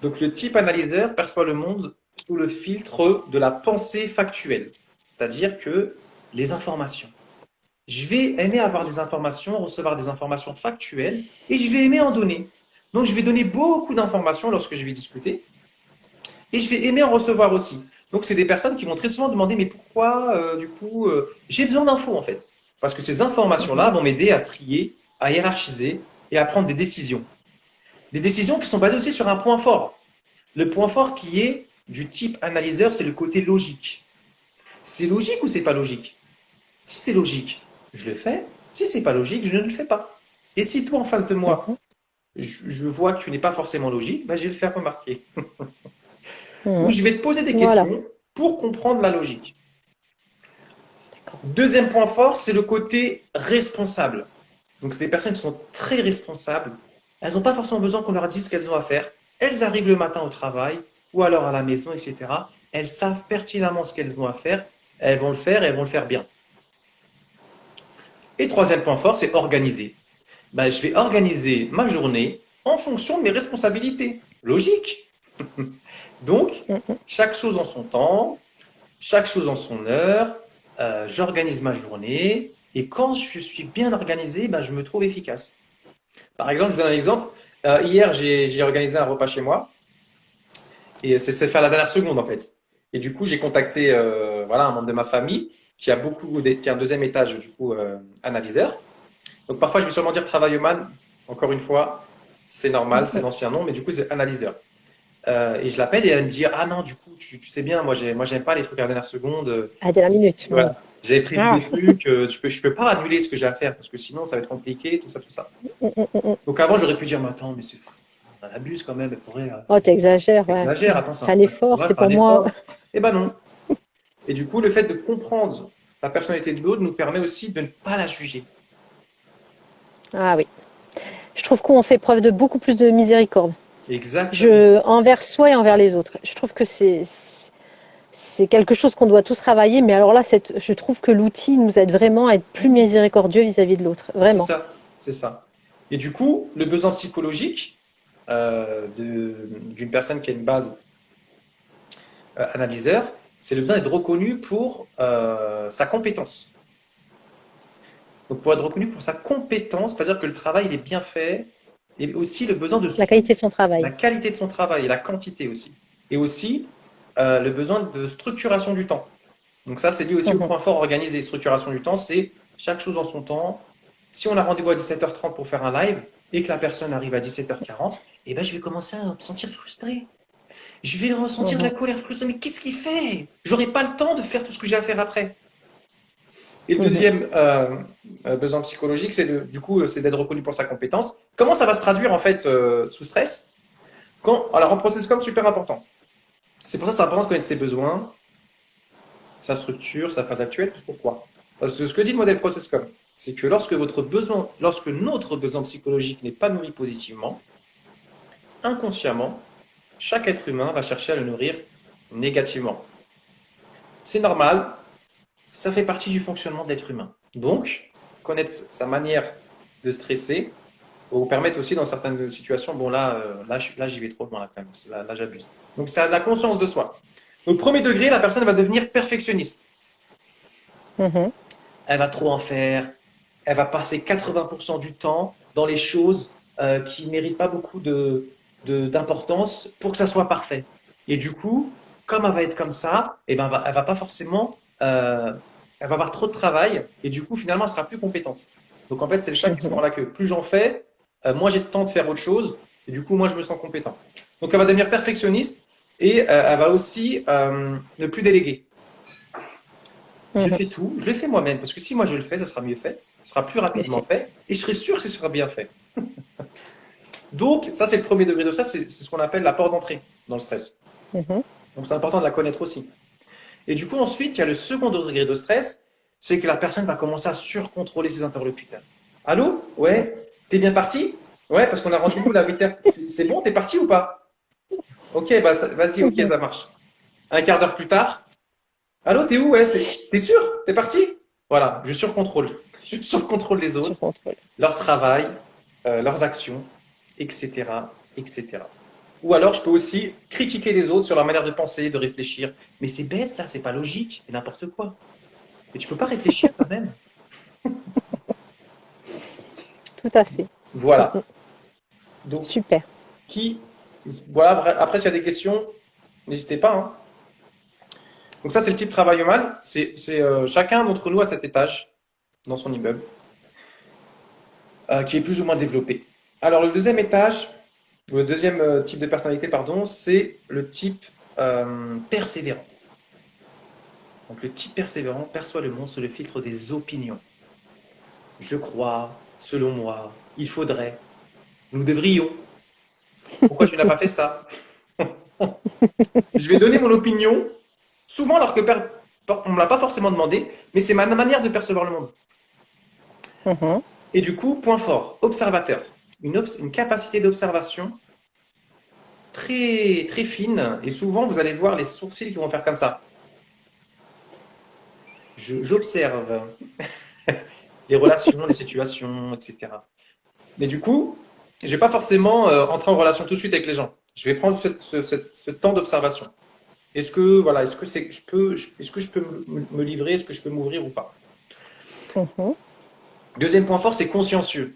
Donc, le type analyseur perçoit le monde sous le filtre de la pensée factuelle. C'est-à-dire que les informations. Je vais aimer avoir des informations, recevoir des informations factuelles et je vais aimer en donner. Donc, je vais donner beaucoup d'informations lorsque je vais discuter et je vais aimer en recevoir aussi. Donc, c'est des personnes qui vont très souvent demander mais pourquoi, j'ai besoin d'infos en fait. Parce que ces informations-là Mhm. vont m'aider à trier, à hiérarchiser et à prendre des décisions. Des décisions qui sont basées aussi sur un point fort. Le point fort qui est du type analyseur, c'est le côté logique. C'est logique ou c'est pas logique? Si c'est logique, je le fais. Si c'est pas logique, je ne le fais pas. Et si toi, en face de moi, Mhm. je vois que tu n'es pas forcément logique, bah, je vais le faire remarquer. Ou Mhm. je vais te poser des Voilà. questions pour comprendre la logique. D'accord. Deuxième point fort, c'est le côté responsable. Donc, c'est des personnes qui sont très responsables. Elles n'ont pas forcément besoin qu'on leur dise ce qu'elles ont à faire. Elles arrivent le matin au travail ou alors à la maison, etc. Elles savent pertinemment ce qu'elles ont à faire. Elles vont le faire et elles vont le faire bien. Et troisième point fort, c'est organiser. Ben, je vais organiser ma journée en fonction de mes responsabilités. Logique. Donc, Mhm. chaque chose en son temps, chaque chose en son heure, j'organise ma journée et quand je suis bien organisé, ben, je me trouve efficace. Par exemple, je vous donne un exemple. Hier, j'ai organisé un repas chez moi et c'est fait à la dernière seconde en fait. Et du coup, j'ai contacté voilà, un membre de ma famille qui a un deuxième étage du coup analyseur. Donc parfois, je vais sûrement dire travailleman. Encore une fois, c'est normal, c'est Mhm. l'ancien nom, mais du coup, c'est analyseur. Et je l'appelle et elle me dit, ah non, du coup, tu sais bien, moi, j'aime pas les trucs à la dernière seconde. À la minute. Mhm. Voilà. J'avais prévu Ah. des trucs, je peux pas annuler ce que j'ai à faire parce que sinon, ça va être compliqué, tout ça, tout ça. Mhm, mhm, mhm. Donc avant, j'aurais pu dire, mais attends, mais on en abuse quand même, elle pourrait, Oh, t'exagères, ouais. exagère, attends, c'est un Fais un effort, ouais, c'est faire un pour moi. effort. Eh ben non. Et du coup, le fait de comprendre la personnalité de l'autre nous permet aussi de ne pas la juger. Ah oui. Je trouve qu'on fait preuve de beaucoup plus de miséricorde. Exactement. Envers soi et envers les autres. Je trouve que c'est quelque chose qu'on doit tous travailler, mais alors là, je trouve que l'outil nous aide vraiment à être plus miséricordieux vis-à-vis de l'autre. C'est Vraiment. ça, c'est ça. Et du coup, le besoin psychologique d'une personne qui a une base analyseur, c'est le besoin d'être reconnu pour sa compétence. Donc pour être reconnu pour sa compétence, c'est-à-dire que le travail il est bien fait, et aussi le besoin de La qualité de son la travail. qualité de son travail et la quantité aussi. Et aussi le besoin de structuration du temps. Donc ça, c'est lié aussi au Mhm. point fort organisé. Structuration du temps, c'est chaque chose en son temps. Si on a rendez-vous à 17h30 pour faire un live et que la personne arrive à 17h40, eh ben, je vais commencer à me sentir frustré. Je vais ressentir de la Mhm. colère frustrée. Mais qu'est-ce qu'il fait? J'aurai pas le temps de faire tout ce que j'ai à faire après. Et le Mhm. deuxième besoin psychologique, du coup, c'est d'être reconnu pour sa compétence. Comment ça va se traduire en fait sous stress? Alors en process comme super important. C'est pour ça que c'est important de connaître ses besoins, sa structure, sa phase actuelle. Pourquoi? Parce que ce que dit le modèle ProcessCom, c'est que lorsque notre besoin psychologique n'est pas nourri positivement, inconsciemment, chaque être humain va chercher à le nourrir négativement. C'est normal, ça fait partie du fonctionnement de l'être humain. Donc, connaître sa manière de stresser va vous permettre aussi dans certaines situations, bon là j'y vais trop loin là quand même, là j'abuse. Donc c'est la conscience de soi. Donc premier degré, la personne va devenir perfectionniste. Mhm. Elle va trop en faire, elle va passer 80% du temps dans les choses qui ne méritent pas beaucoup d'importance pour que ça soit parfait. Et du coup, comme elle va être comme ça, eh ben, elle va pas forcément, elle va avoir trop de travail et du coup, finalement, elle sera plus compétente. Donc en fait, c'est le chat qui se Mhm. mord la queue. Plus j'en fais, moins j'ai de temps de faire autre chose et du coup, moi, je me sens compétent. Donc elle va devenir perfectionniste et elle va aussi ne plus déléguer. Je Mhm. fais tout, je le fais moi-même, parce que si moi je le fais, ça sera mieux fait, ça sera plus En rapidement effet. fait, et je serai sûr que ce sera bien fait. Donc, ça, c'est le premier degré de stress, c'est ce qu'on appelle la porte d'entrée dans le stress. Mhm. Donc, c'est important de la connaître aussi. Et du coup, ensuite, il y a le second degré de stress, c'est que la personne va commencer à surcontrôler ses interlocuteurs. Allô? Ouais? T'es bien parti? Ouais, parce qu'on a rendez-vous là à 8h. C'est bon, t'es parti ou pas? Ok, bah vas-y, ok, Mhm. ça marche. Un quart d'heure plus tard, allô, t'es où? Ouais, t'es sûr? T'es parti? Voilà, je surcontrôle. Je surcontrôle les Je autres, contrôle. leur travail, leurs actions, etc., etc. Ou alors, je peux aussi critiquer les autres sur leur manière de penser, de réfléchir. Mais c'est bête, ça, c'est pas logique, et n'importe quoi. Et tu peux pas réfléchir toi-même. Tout à fait. Mhm. Voilà. Donc, Super. qui, voilà, après, s'il y a des questions, n'hésitez pas, hein. Donc ça, c'est le type travail humain. Chacun d'entre nous à cet étage, dans son immeuble, qui est plus ou moins développé. Alors, le deuxième étage, le deuxième type de personnalité, pardon, c'est le type persévérant. Donc, le type persévérant perçoit le monde sous le filtre des opinions. Je crois, selon moi, il faudrait, nous devrions. Pourquoi tu n'as pas fait ça? Je vais donner mon opinion, souvent alors que on ne me l'a pas forcément demandé, mais c'est ma manière de percevoir le monde. Mhm. Et du coup, point fort, observateur. Une capacité d'observation très, très fine, et souvent vous allez voir les sourcils qui vont faire comme ça. J'observe les relations, les situations, etc. Mais du coup, je ne vais pas forcément entrer en relation tout de suite avec les gens. Je vais prendre ce temps d'observation. Voilà, est-ce que je peux me livrer, est-ce que je peux m'ouvrir ou pas? Mhm. Deuxième point fort, c'est consciencieux.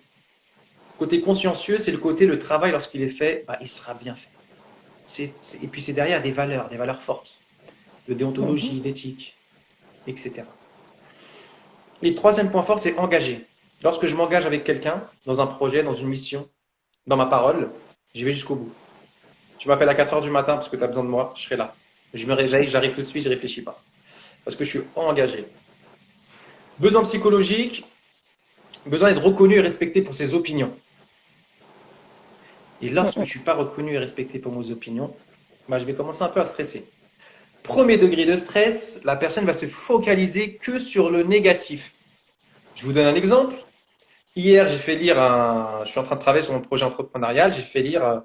Côté consciencieux, c'est le côté le travail lorsqu'il est fait, bah, il sera bien fait. Et puis c'est derrière des valeurs fortes, de Mhm. déontologie, d'éthique, etc. Et le troisième point fort, c'est engagé. Lorsque je m'engage avec quelqu'un, dans un projet, dans une mission, dans ma parole, j'y vais jusqu'au bout. Tu m'appelles à 4 heures du matin parce que tu as besoin de moi, je serai là. Je me réveille, j'arrive tout de suite, je réfléchis pas. Parce que je suis engagé. Besoin psychologique, besoin d'être reconnu et respecté pour ses opinions. Et lorsque je ne Mhm. suis pas reconnu et respecté pour mes opinions, bah, je vais commencer un peu à stresser. Premier degré de stress, la personne va se focaliser que sur le négatif. Je vous donne un exemple. Hier, je suis en train de travailler sur mon projet entrepreneurial, j'ai fait lire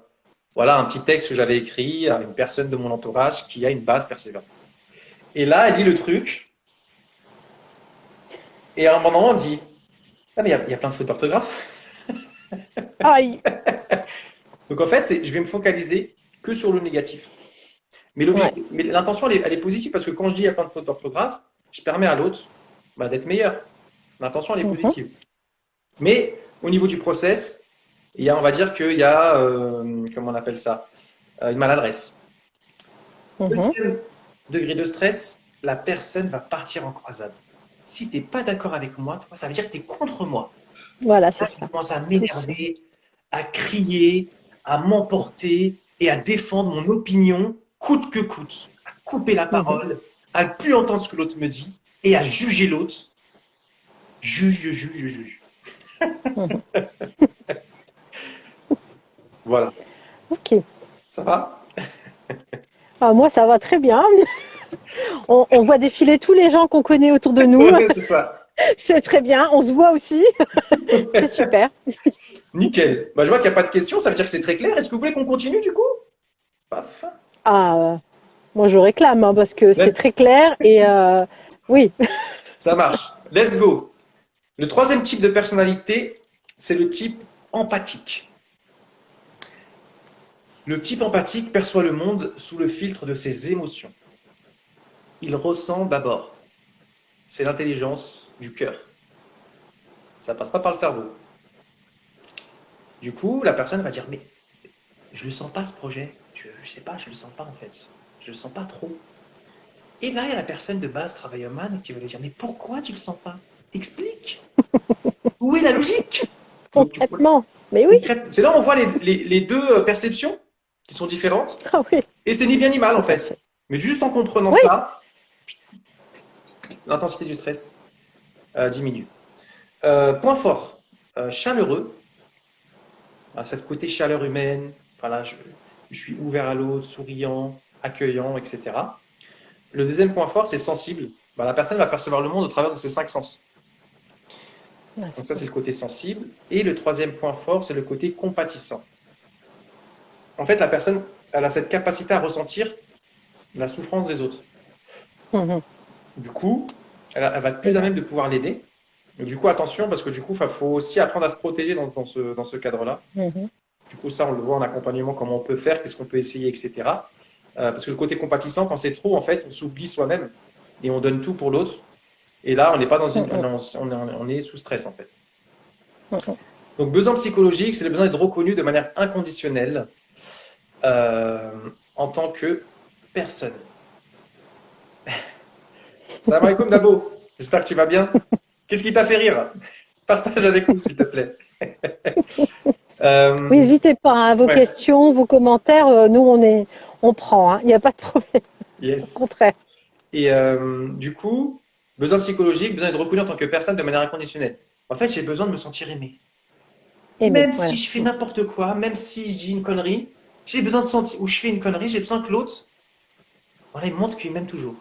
voilà, un petit texte que j'avais écrit à une personne de mon entourage qui a une base persévérante. Et là, elle lit le truc, et à un moment, elle me dit, ah mais il y a plein de fautes d'orthographe. Aïe. Donc en fait, je vais me focaliser que sur le négatif. Ouais. Mais l'intention, elle est positive parce que quand je dis il y a plein de fautes d'orthographe, je permets à l'autre bah, d'être meilleur. L'intention, elle est Mhm. positive. Mais au niveau du process, on va dire qu'il y a, comment on appelle ça, une maladresse. Mhm. Deuxième degré de stress, la personne va partir en croisade. Si tu n'es pas d'accord avec moi, ça veut dire que tu es contre moi. Voilà, c'est Là, je ça. commence à Tous. m'énerver, à crier, à m'emporter et à défendre mon opinion coûte que coûte, à couper la Mhm. parole, à ne plus entendre ce que l'autre me dit et à juger l'autre. Juge, juge, juge, juge. Mhm. Voilà. Ok. Ça va? Ah, moi, ça va très bien. On voit défiler tous les gens qu'on connaît autour de nous. Ouais, c'est ça. C'est très bien. On se voit aussi. C'est super. Nickel. Bah, je vois qu'il n'y a pas de questions, ça veut dire que c'est très clair. Est-ce que vous voulez qu'on continue du coup? Paf. Ah, moi, je réclame hein, parce que c'est Let's- très clair et oui. Ça marche. Let's go. Le troisième type de personnalité, c'est le type empathique. Le type empathique perçoit le monde sous le filtre de ses émotions. Il ressent d'abord. C'est l'intelligence du cœur. Ça passe pas par le cerveau. Du coup, la personne va dire, mais je le sens pas ce projet. Je sais pas, je le sens pas en fait. Je le sens pas trop. Et là, il y a la personne de base, travailleuse qui va lui dire, mais pourquoi tu le sens pas? Explique. Où est la logique? Donc, Concrètement. Mais oui. c'est là où on voit les deux perceptions qui sont différentes. Ah oui. Et c'est ni bien ni mal en Tout à fait. fait. Mais juste en comprenant Oui. ça, l'intensité du stress diminue. Point fort, chaleureux, à cette côté chaleur humaine. Voilà, je suis ouvert à l'autre, souriant, accueillant, etc. Le deuxième point fort, c'est sensible. Bah, la personne va percevoir le monde au travers de ses cinq sens. Ouais, Donc c'est ça, cool. c'est le côté sensible. Et le troisième point fort, c'est le côté compatissant. En fait, la personne, elle a cette capacité à ressentir la souffrance des autres. Mhm. Du coup, elle va être C'est plus à vrai. même de pouvoir l'aider. Donc, du coup, attention, parce que du coup, il faut aussi apprendre à se protéger dans ce cadre-là. Mhm. Du coup, ça, on le voit en accompagnement, comment on peut faire, qu'est-ce qu'on peut essayer, etc. Parce que le côté compatissant, quand c'est trop, en fait, on s'oublie soi-même et on donne tout pour l'autre. Et là, on n'est pas dans une, Mhm. on est sous stress, en fait. Mhm. Donc, besoin psychologique, c'est le besoin d'être reconnu de manière inconditionnelle euh, en tant que personne. Salam alaikum, Dabo. J'espère que tu vas bien. Qu'est-ce qui t'a fait rire? Partage avec nous, s'il te plaît. Oui, Euh, n'hésitez pas hein, à vos ouais, questions, vos commentaires. Nous, on prend. Hein. Il n'y a pas de problème. Au yes. contraire. Et du coup, besoin psychologique, besoin d'être reconnu en tant que personne de manière inconditionnelle. En fait, j'ai besoin de me sentir aimé. Aimer. Même si Voilà. je fais n'importe quoi, même si je dis une connerie, j'ai besoin de sentir, ou je fais une connerie, j'ai besoin que l'autre, voilà, il me montre qu'il m'aime toujours.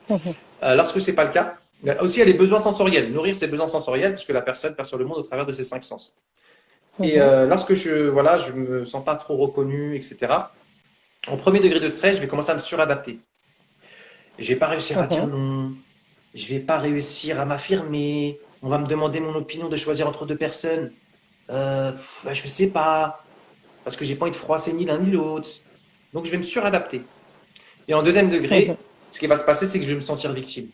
Mhm. Lorsque c'est pas le cas, il y a aussi il y a les besoins sensoriels. Nourrir ses besoins sensoriels, puisque la personne perçoit le monde au travers de ses cinq sens. Et Mhm. lorsque je me sens pas trop reconnu, etc. En premier degré de stress, je vais commencer à me suradapter. Je vais pas réussir à dire Mhm. non. Je vais pas réussir à m'affirmer. On va me demander mon opinion de choisir entre deux personnes. Je sais pas, parce que j'ai pas envie de froisser ni l'un ni l'autre. Donc je vais me suradapter. Et en deuxième Mhm. degré, ce qui va se passer, c'est que je vais me sentir victime.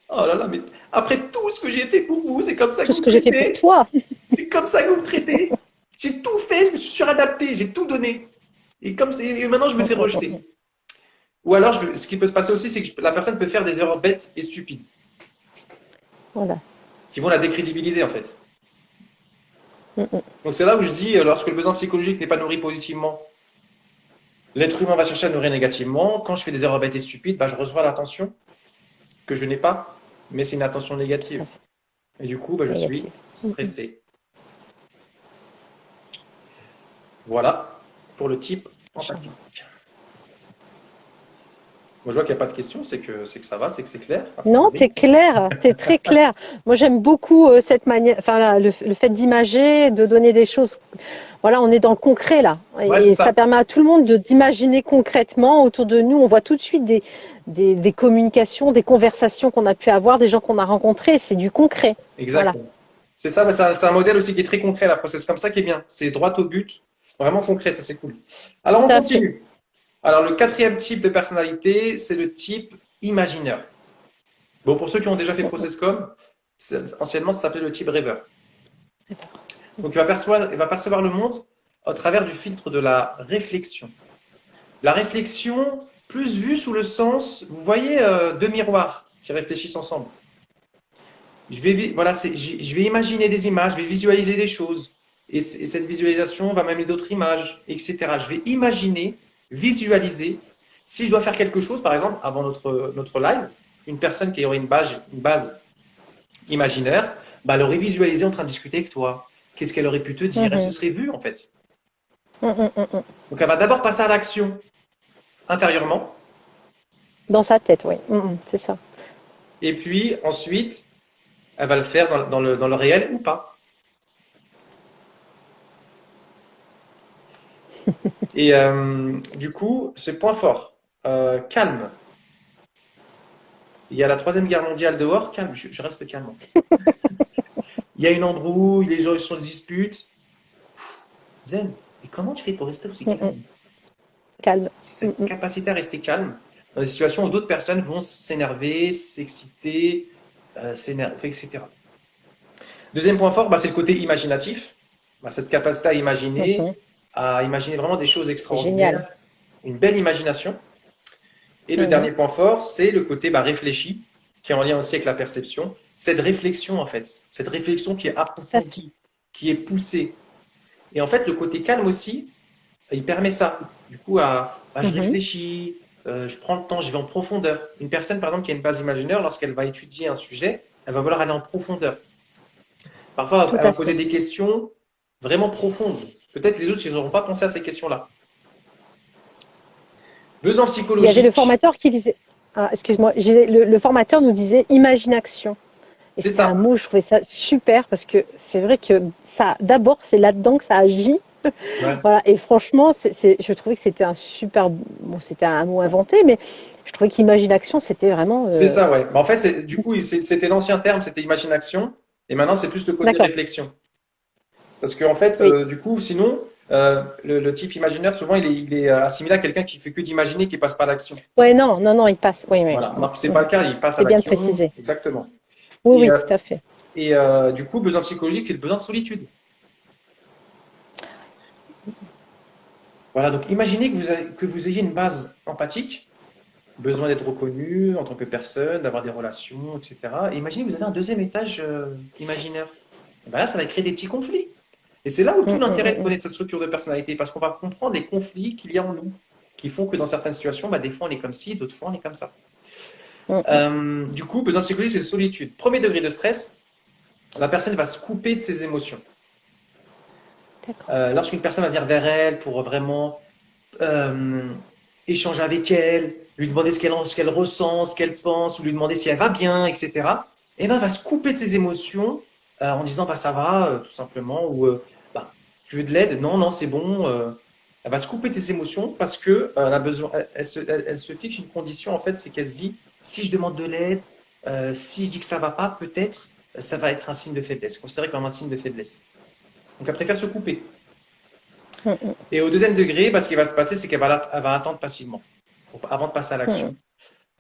Oh là là, mais après tout ce que j'ai fait pour vous, c'est comme ça que Tout vous ce me que j'ai fait pour traitez. toi. C'est comme ça que vous me traitez. J'ai tout fait, je me suis suradapté, j'ai tout donné. Et maintenant, je me fais Mhm. rejeter. Ou alors, ce qui peut se passer aussi, c'est que la personne peut faire des erreurs bêtes et stupides, Voilà. qui vont la décrédibiliser en fait. Mhm. Donc c'est là où je dis, lorsque le besoin psychologique n'est pas nourri positivement, l'être humain va chercher à nourrir négativement. Quand je fais des erreurs bêtes et stupides, bah, je reçois l'attention que je n'ai pas, mais c'est une attention Tout à négative. fait. Et du coup, bah, je Négatif. suis Mhm. stressé. Voilà pour le type Inch'Allah. empathique. Moi, je vois qu'il n'y a pas de questions, c'est que ça va, c'est que c'est clair, a Non, priori. t'es clair, t'es très clair. Moi, j'aime beaucoup cette manière, enfin, le fait d'imager, de donner des choses. Voilà, on est dans le concret là, Ouais, c'est et ça ça. permet à tout le monde d'imaginer concrètement autour de nous. On voit tout de suite des communications, des conversations qu'on a pu avoir, des gens qu'on a rencontrés. C'est du concret. Voilà, Exactement. C'est ça, mais c'est un modèle aussi qui est très concret, la process comme ça qui est bien. C'est droit au but, vraiment concret, ça c'est cool. tout Alors on à fait. continue. Alors le quatrième type de personnalité, c'est le type imagineur. Bon, pour ceux qui ont déjà fait ProcessCom, anciennement ça s'appelait le type rêveur. Donc il va percevoir le monde au travers du filtre de la réflexion. La réflexion, plus vue sous le sens, vous voyez deux miroirs qui réfléchissent ensemble. Voilà, je vais imaginer des images, je vais visualiser des choses. Et cette visualisation va m'amener d'autres images, etc. Je vais imaginer, visualiser. Si je dois faire quelque chose, par exemple, avant notre live, une personne qui aurait une base imaginaire, bah, elle aurait visualisé en train de discuter avec toi. Qu'est-ce qu'elle aurait pu te dire? Elle se Mhm. serait vue, en fait. Mhm. Donc, elle va d'abord passer à l'action intérieurement. Dans sa tête, oui. C'est ça. Et puis, ensuite, elle va le faire dans le réel ou pas. Et du coup, ce point fort, calme. Il y a la troisième guerre mondiale dehors, calme, je reste calme en fait. Il y a une embrouille, les gens ils sont en dispute. Zen, et comment tu fais pour rester aussi Mhm. calme? Calme. C'est cette Mhm. capacité à rester calme dans des situations où d'autres personnes vont s'énerver, s'exciter, s'énerver, etc. Deuxième point fort, bah, c'est le côté imaginatif. Bah, cette capacité Mhm. à imaginer vraiment des choses C'est génial. extraordinaires, une belle imagination. Et le Mhm. dernier point fort, c'est le côté bah, réfléchi, qui est en lien aussi avec la perception. Cette réflexion, en fait, cette réflexion qui est Tout à fait. approfondie, qui est poussée. Et en fait, le côté calme aussi, il permet ça. Du coup, je Mhm. réfléchis, je prends le temps, je vais en profondeur. Une personne, par exemple, qui a une base imaginaire, lorsqu'elle va étudier un sujet, elle va vouloir aller en profondeur. Parfois, Tout elle va à poser fait. des questions vraiment profondes. Peut-être les autres, ils n'auront pas pensé à ces questions-là. Besoin Il y avait le psychologique, formateur qui disait, ah, excuse-moi, le formateur nous disait imagination. Et c'est c'était un ça. mot, je trouvais ça super parce que c'est vrai que ça, d'abord, c'est là-dedans que ça agit. Ouais. Voilà. Et franchement, je trouvais que c'était un super, bon, c'était un mot inventé, mais je trouvais qu'imagination, c'était vraiment, C'est ça, ouais. Mais en fait, du coup, c'était l'ancien terme, c'était imagination, et maintenant, c'est plus le côté d'accord. réflexion. Parce qu'en fait, Oui. du coup, sinon, le type imaginaire, souvent, il est assimilé à quelqu'un qui fait que d'imaginer, qui passe pas à l'action. Ouais, non, non, non, il passe. Oui, oui. Voilà. Alors que c'est pas le cas, il passe à C'est bien de l'action. préciser. Exactement. Oui, Et, oui, euh, tout à fait. du coup, besoin psychologique, c'est le besoin de solitude. Voilà. Donc, imaginez que vous ayez une base empathique, besoin d'être reconnu en tant que personne, d'avoir des relations, etc. Et imaginez que vous avez un deuxième étage imaginaire. Et ben là, ça va créer des petits conflits. Et c'est là où tout Mm, mm, l'intérêt de mm, connaître sa structure de personnalité, parce qu'on va comprendre les conflits qu'il y a en nous, qui font que dans certaines situations, bah, des fois on est comme ci, d'autres fois on est comme ça. mm, mm. Du coup, besoin psychologique, c'est la solitude. Premier degré de stress, la personne va se couper de ses émotions. D'accord. Lorsqu'une personne va venir vers elle pour vraiment euh, échanger avec elle, lui demander ce qu'elle ressent, ce qu'elle pense, ou lui demander si elle va bien, etc., et ben, elle va se couper de ses émotions en disant bah, ça va, tout simplement, ou bah, tu veux de l'aide? Non, non, c'est bon. Elle va se couper de ses émotions parce que elle a besoin, elle se fixe une condition, en fait, c'est qu'elle se dit si je demande de l'aide, si je dis que ça va pas, peut-être ça va être un signe de faiblesse, considéré comme un signe de faiblesse. Donc elle préfère se couper. Mm, mm, Et au deuxième degré, bah, ce qui va se passer, c'est qu'elle va attendre passivement. Avant de passer à mm, l'action. mm.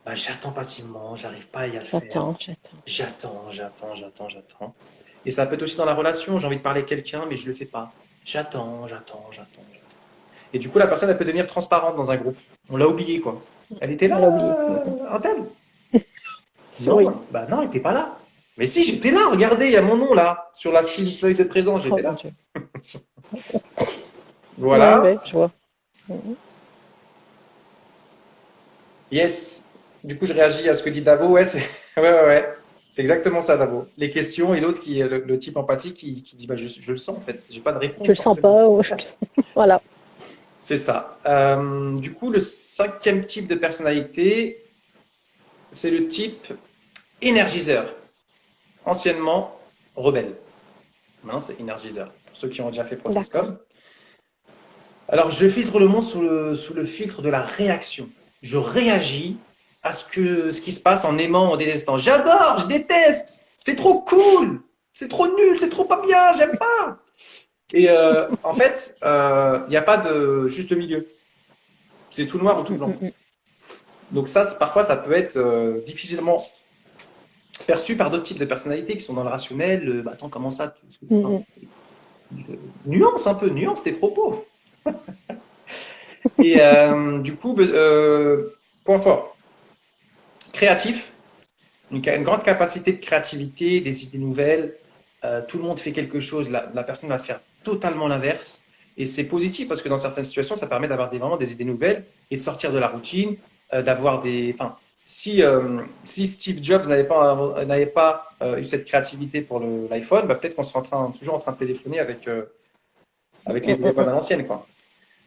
Bah, j'attends passivement, j'arrive pas à y le faire. J'attends, j'attends. J'attends. Et ça peut être aussi dans la relation, j'ai envie de parler à quelqu'un, mais je le fais pas. J'attends. Et du coup, la personne, elle peut devenir transparente dans un groupe. On l'a oublié, quoi. Elle était On là, l'a oublié. Mm, mm. un tel? Oui. Non, bah non, elle était pas là. Mais si, j'étais là, regardez, il y a mon nom là, sur la feuille de présence, Oh j'étais mon là. Dieu. Ouais, Voilà. ouais, je vois. Mm, mm. Yes. Du coup, je réagis à ce que dit Davo. Ouais, ouais. C'est exactement ça, Davo. Les questions et l'autre qui est le type empathique qui dit bah, je le sens en fait. J'ai pas de Je réponse le sens forcément. pas. Voilà. C'est ça. Du coup, le cinquième type de personnalité, c'est le type énergiseur. Anciennement rebelle. Maintenant, c'est énergiseur. Pour ceux qui ont déjà fait D'accord. Processcom. Alors, je filtre le monde sous le filtre de la réaction. Je réagis à ce qui se passe en aimant, en détestant. J'adore, je déteste. C'est trop cool. C'est trop nul, c'est trop pas bien, j'aime pas. Et en fait, il n'y a pas de juste milieu. C'est tout noir ou tout Mm, blanc. mm, Donc ça, parfois, ça peut être difficilement perçu par d'autres types de personnalités qui sont dans le rationnel. Bah, attends, comment ça mm, enfin, mm. nuance un peu, nuance tes propos. Et du coup, point fort, créatif, une grande capacité de créativité, des idées nouvelles. Tout le monde fait quelque chose, la personne va faire totalement l'inverse. Et c'est positif parce que dans certaines situations, ça permet d'avoir vraiment des idées nouvelles et de sortir de la routine, d'avoir des. Enfin, si Steve Jobs n'avait pas eu cette créativité pour l'iPhone, bah, peut-être qu'on serait toujours en train de téléphoner avec les Mm, mm, téléphones à l'ancienne, quoi.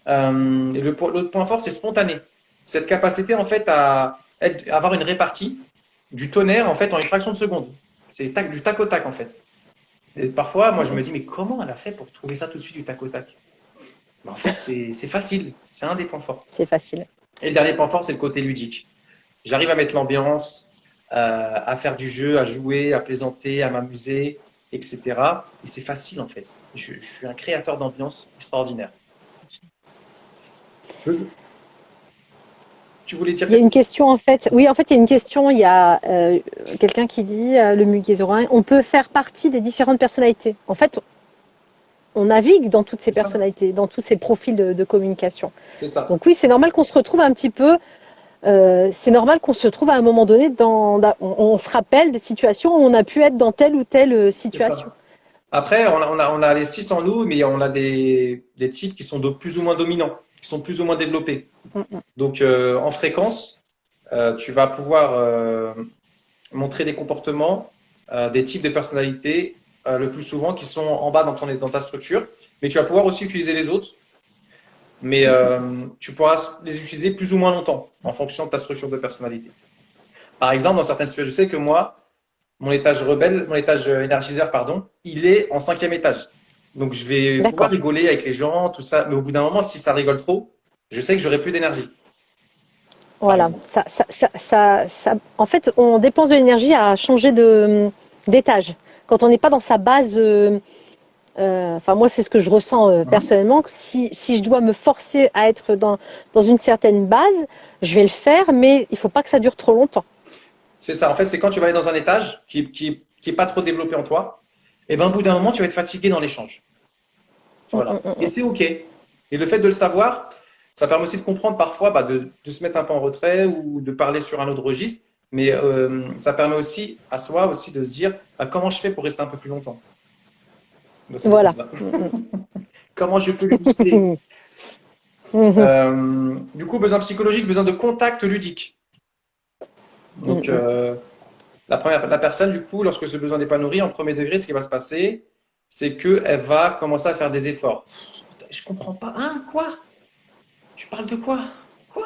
Et l'autre point fort, c'est spontané. Cette capacité, en fait, à avoir une répartie du tonnerre, en fait, en une fraction de seconde. C'est du tac au tac, en fait. Et parfois, moi, je mm. me dis, mais comment elle a fait pour trouver ça tout de suite du tac au tac? Mais en fait, c'est facile. C'est un des points forts. C'est facile. Et le dernier point fort, c'est le côté ludique. J'arrive à mettre l'ambiance, à faire du jeu, à jouer, à plaisanter, à m'amuser, etc. Et c'est facile, en fait. Je suis un créateur d'ambiance extraordinaire. Tu voulais dire Il y a quelque une chose? question en fait. Oui, en fait, il y a une question. Il y a quelqu'un qui dit, le muguet-orin, on peut faire partie des différentes personnalités. En fait, on navigue dans toutes ces C'est ça. personnalités, dans tous ces profils de communication. C'est ça. Donc oui, c'est normal qu'on se retrouve un petit peu. C'est normal qu'on se trouve à un moment donné on se rappelle des situations où on a pu être dans telle ou telle C'est situation. ça. Après, on a les 6 en nous, mais on a des types qui sont plus ou moins dominants, qui sont plus ou moins développés. Mm, mm. Donc, en fréquence, tu vas pouvoir montrer des comportements, des types de personnalités le plus souvent qui sont en bas dans ta structure, mais tu vas pouvoir aussi utiliser les autres, mais tu pourras les utiliser plus ou moins longtemps en fonction de ta structure de personnalité. Par exemple, dans certaines situations, je sais que moi, mon étage énergiseur, pardon, il est en cinquième étage. Donc je vais pouvoir D'accord. rigoler avec les gens, tout ça, mais au bout d'un moment, si ça rigole trop, je sais que j'aurai plus d'énergie, par Voilà. exemple. En fait, on dépense de l'énergie à changer d'étage. Quand on n'est pas dans sa base, enfin moi c'est ce que je ressens Mhm. personnellement. Si je dois me forcer à être dans une certaine base, je vais le faire, mais il faut pas que ça dure trop longtemps. C'est ça. En fait, c'est quand tu vas aller dans un étage qui est pas trop développé en toi, et ben, au bout d'un moment, tu vas être fatigué dans l'échange. Mm, Voilà. mm, mm, Et mm. c'est OK. Et le fait de le savoir, ça permet aussi de comprendre parfois bah, de se mettre un peu en retrait ou de parler sur un autre registre. Mais ça permet aussi à soi aussi de se dire bah, comment je fais pour rester un peu plus longtemps dans cette Voilà. base-là. Mm, Comment je peux le muscler. mm. Mhm. Du coup, besoin psychologique, besoin de contact ludique. Mm, Donc, mm. la personne, du coup, lorsque ce besoin n'est pas nourri, en premier degré, ce qui va se passer, c'est qu'elle va commencer à faire des efforts. Je comprends pas. Hein, quoi? Tu parles de quoi? Quoi?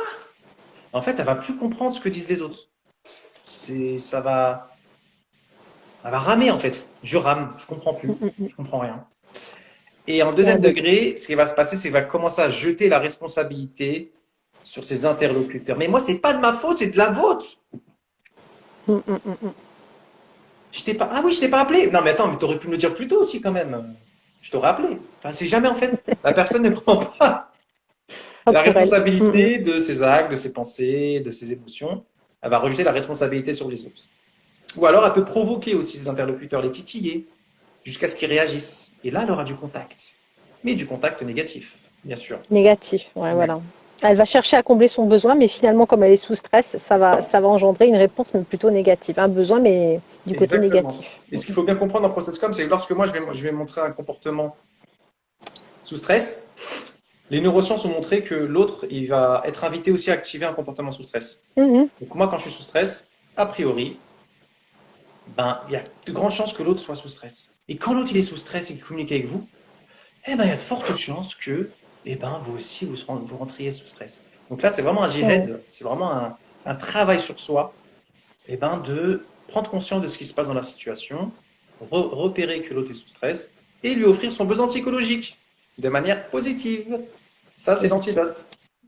En fait, elle va plus comprendre ce que disent les autres. Elle va ramer en fait. Je rame, je comprends Mm, plus, mm, mm. je comprends rien. Et en Il y a un deuxième bug. degré, ce qui va se passer, c'est qu'elle va commencer à jeter la responsabilité sur ses interlocuteurs. Mais moi, c'est pas de ma faute, c'est de la vôtre. Mm, mm, mm, mm. Je t'ai pas. Ah oui, je t'ai pas appelé. Non, mais attends, mais t'aurais pu me le dire plus tôt aussi quand même. Je t'aurais appelé. Enfin, c'est jamais en fait. La personne ne prend pas Pas la pour elle. Mm, mm. responsabilité de ses actes, de ses pensées, de ses émotions. Elle va rejeter la responsabilité sur les autres. Ou alors, elle peut provoquer aussi ses interlocuteurs, les titiller, jusqu'à ce qu'ils réagissent. Et là, elle aura du contact. Mais du contact négatif, bien sûr. Négatif. Ouais, Ouais, voilà. Elle va chercher à combler son besoin, mais finalement, comme elle est sous stress, ça va engendrer une réponse, mais plutôt négative. Un besoin, mais du côté exactement. négatif. Et ce qu'il faut bien comprendre dans ProcessCom, c'est que lorsque moi, je vais montrer un comportement sous stress, les neurosciences ont montré que l'autre, il va être invité aussi à activer un comportement sous stress. Mhm. Donc moi, quand je suis sous stress, a priori, ben, il y a de grandes chances que l'autre soit sous stress. Et quand l'autre il est sous stress et qu'il communique avec vous, eh ben, il y a de fortes chances que, eh ben, vous aussi, vous rentriez sous stress. Donc là, c'est vraiment un Mhm. jihad, c'est vraiment un travail sur soi, eh ben, de prendre conscience de ce qui se passe dans la situation, repérer que l'autre est sous stress et lui offrir son besoin psychologique de manière positive. Ça, c'est Positif. l'antidote.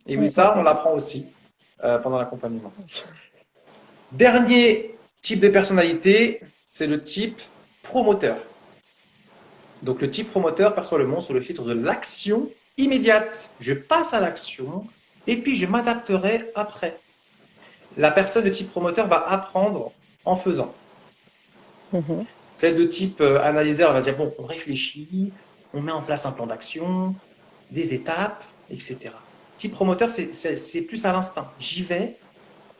Et oui, Mm, mm, ça, on mm. l'apprend aussi pendant l'accompagnement. Dernier type de personnalité, c'est le type promoteur. Donc le type promoteur perçoit le monde sous le filtre de l'action immédiate. Je passe à l'action et puis je m'adapterai après. La personne de type promoteur va apprendre en faisant. Mhm. Celle de type analyseur elle va dire, bon, on réfléchit, on met en place un plan d'action, des étapes, etc. Type promoteur, c'est plus à l'instinct. J'y vais,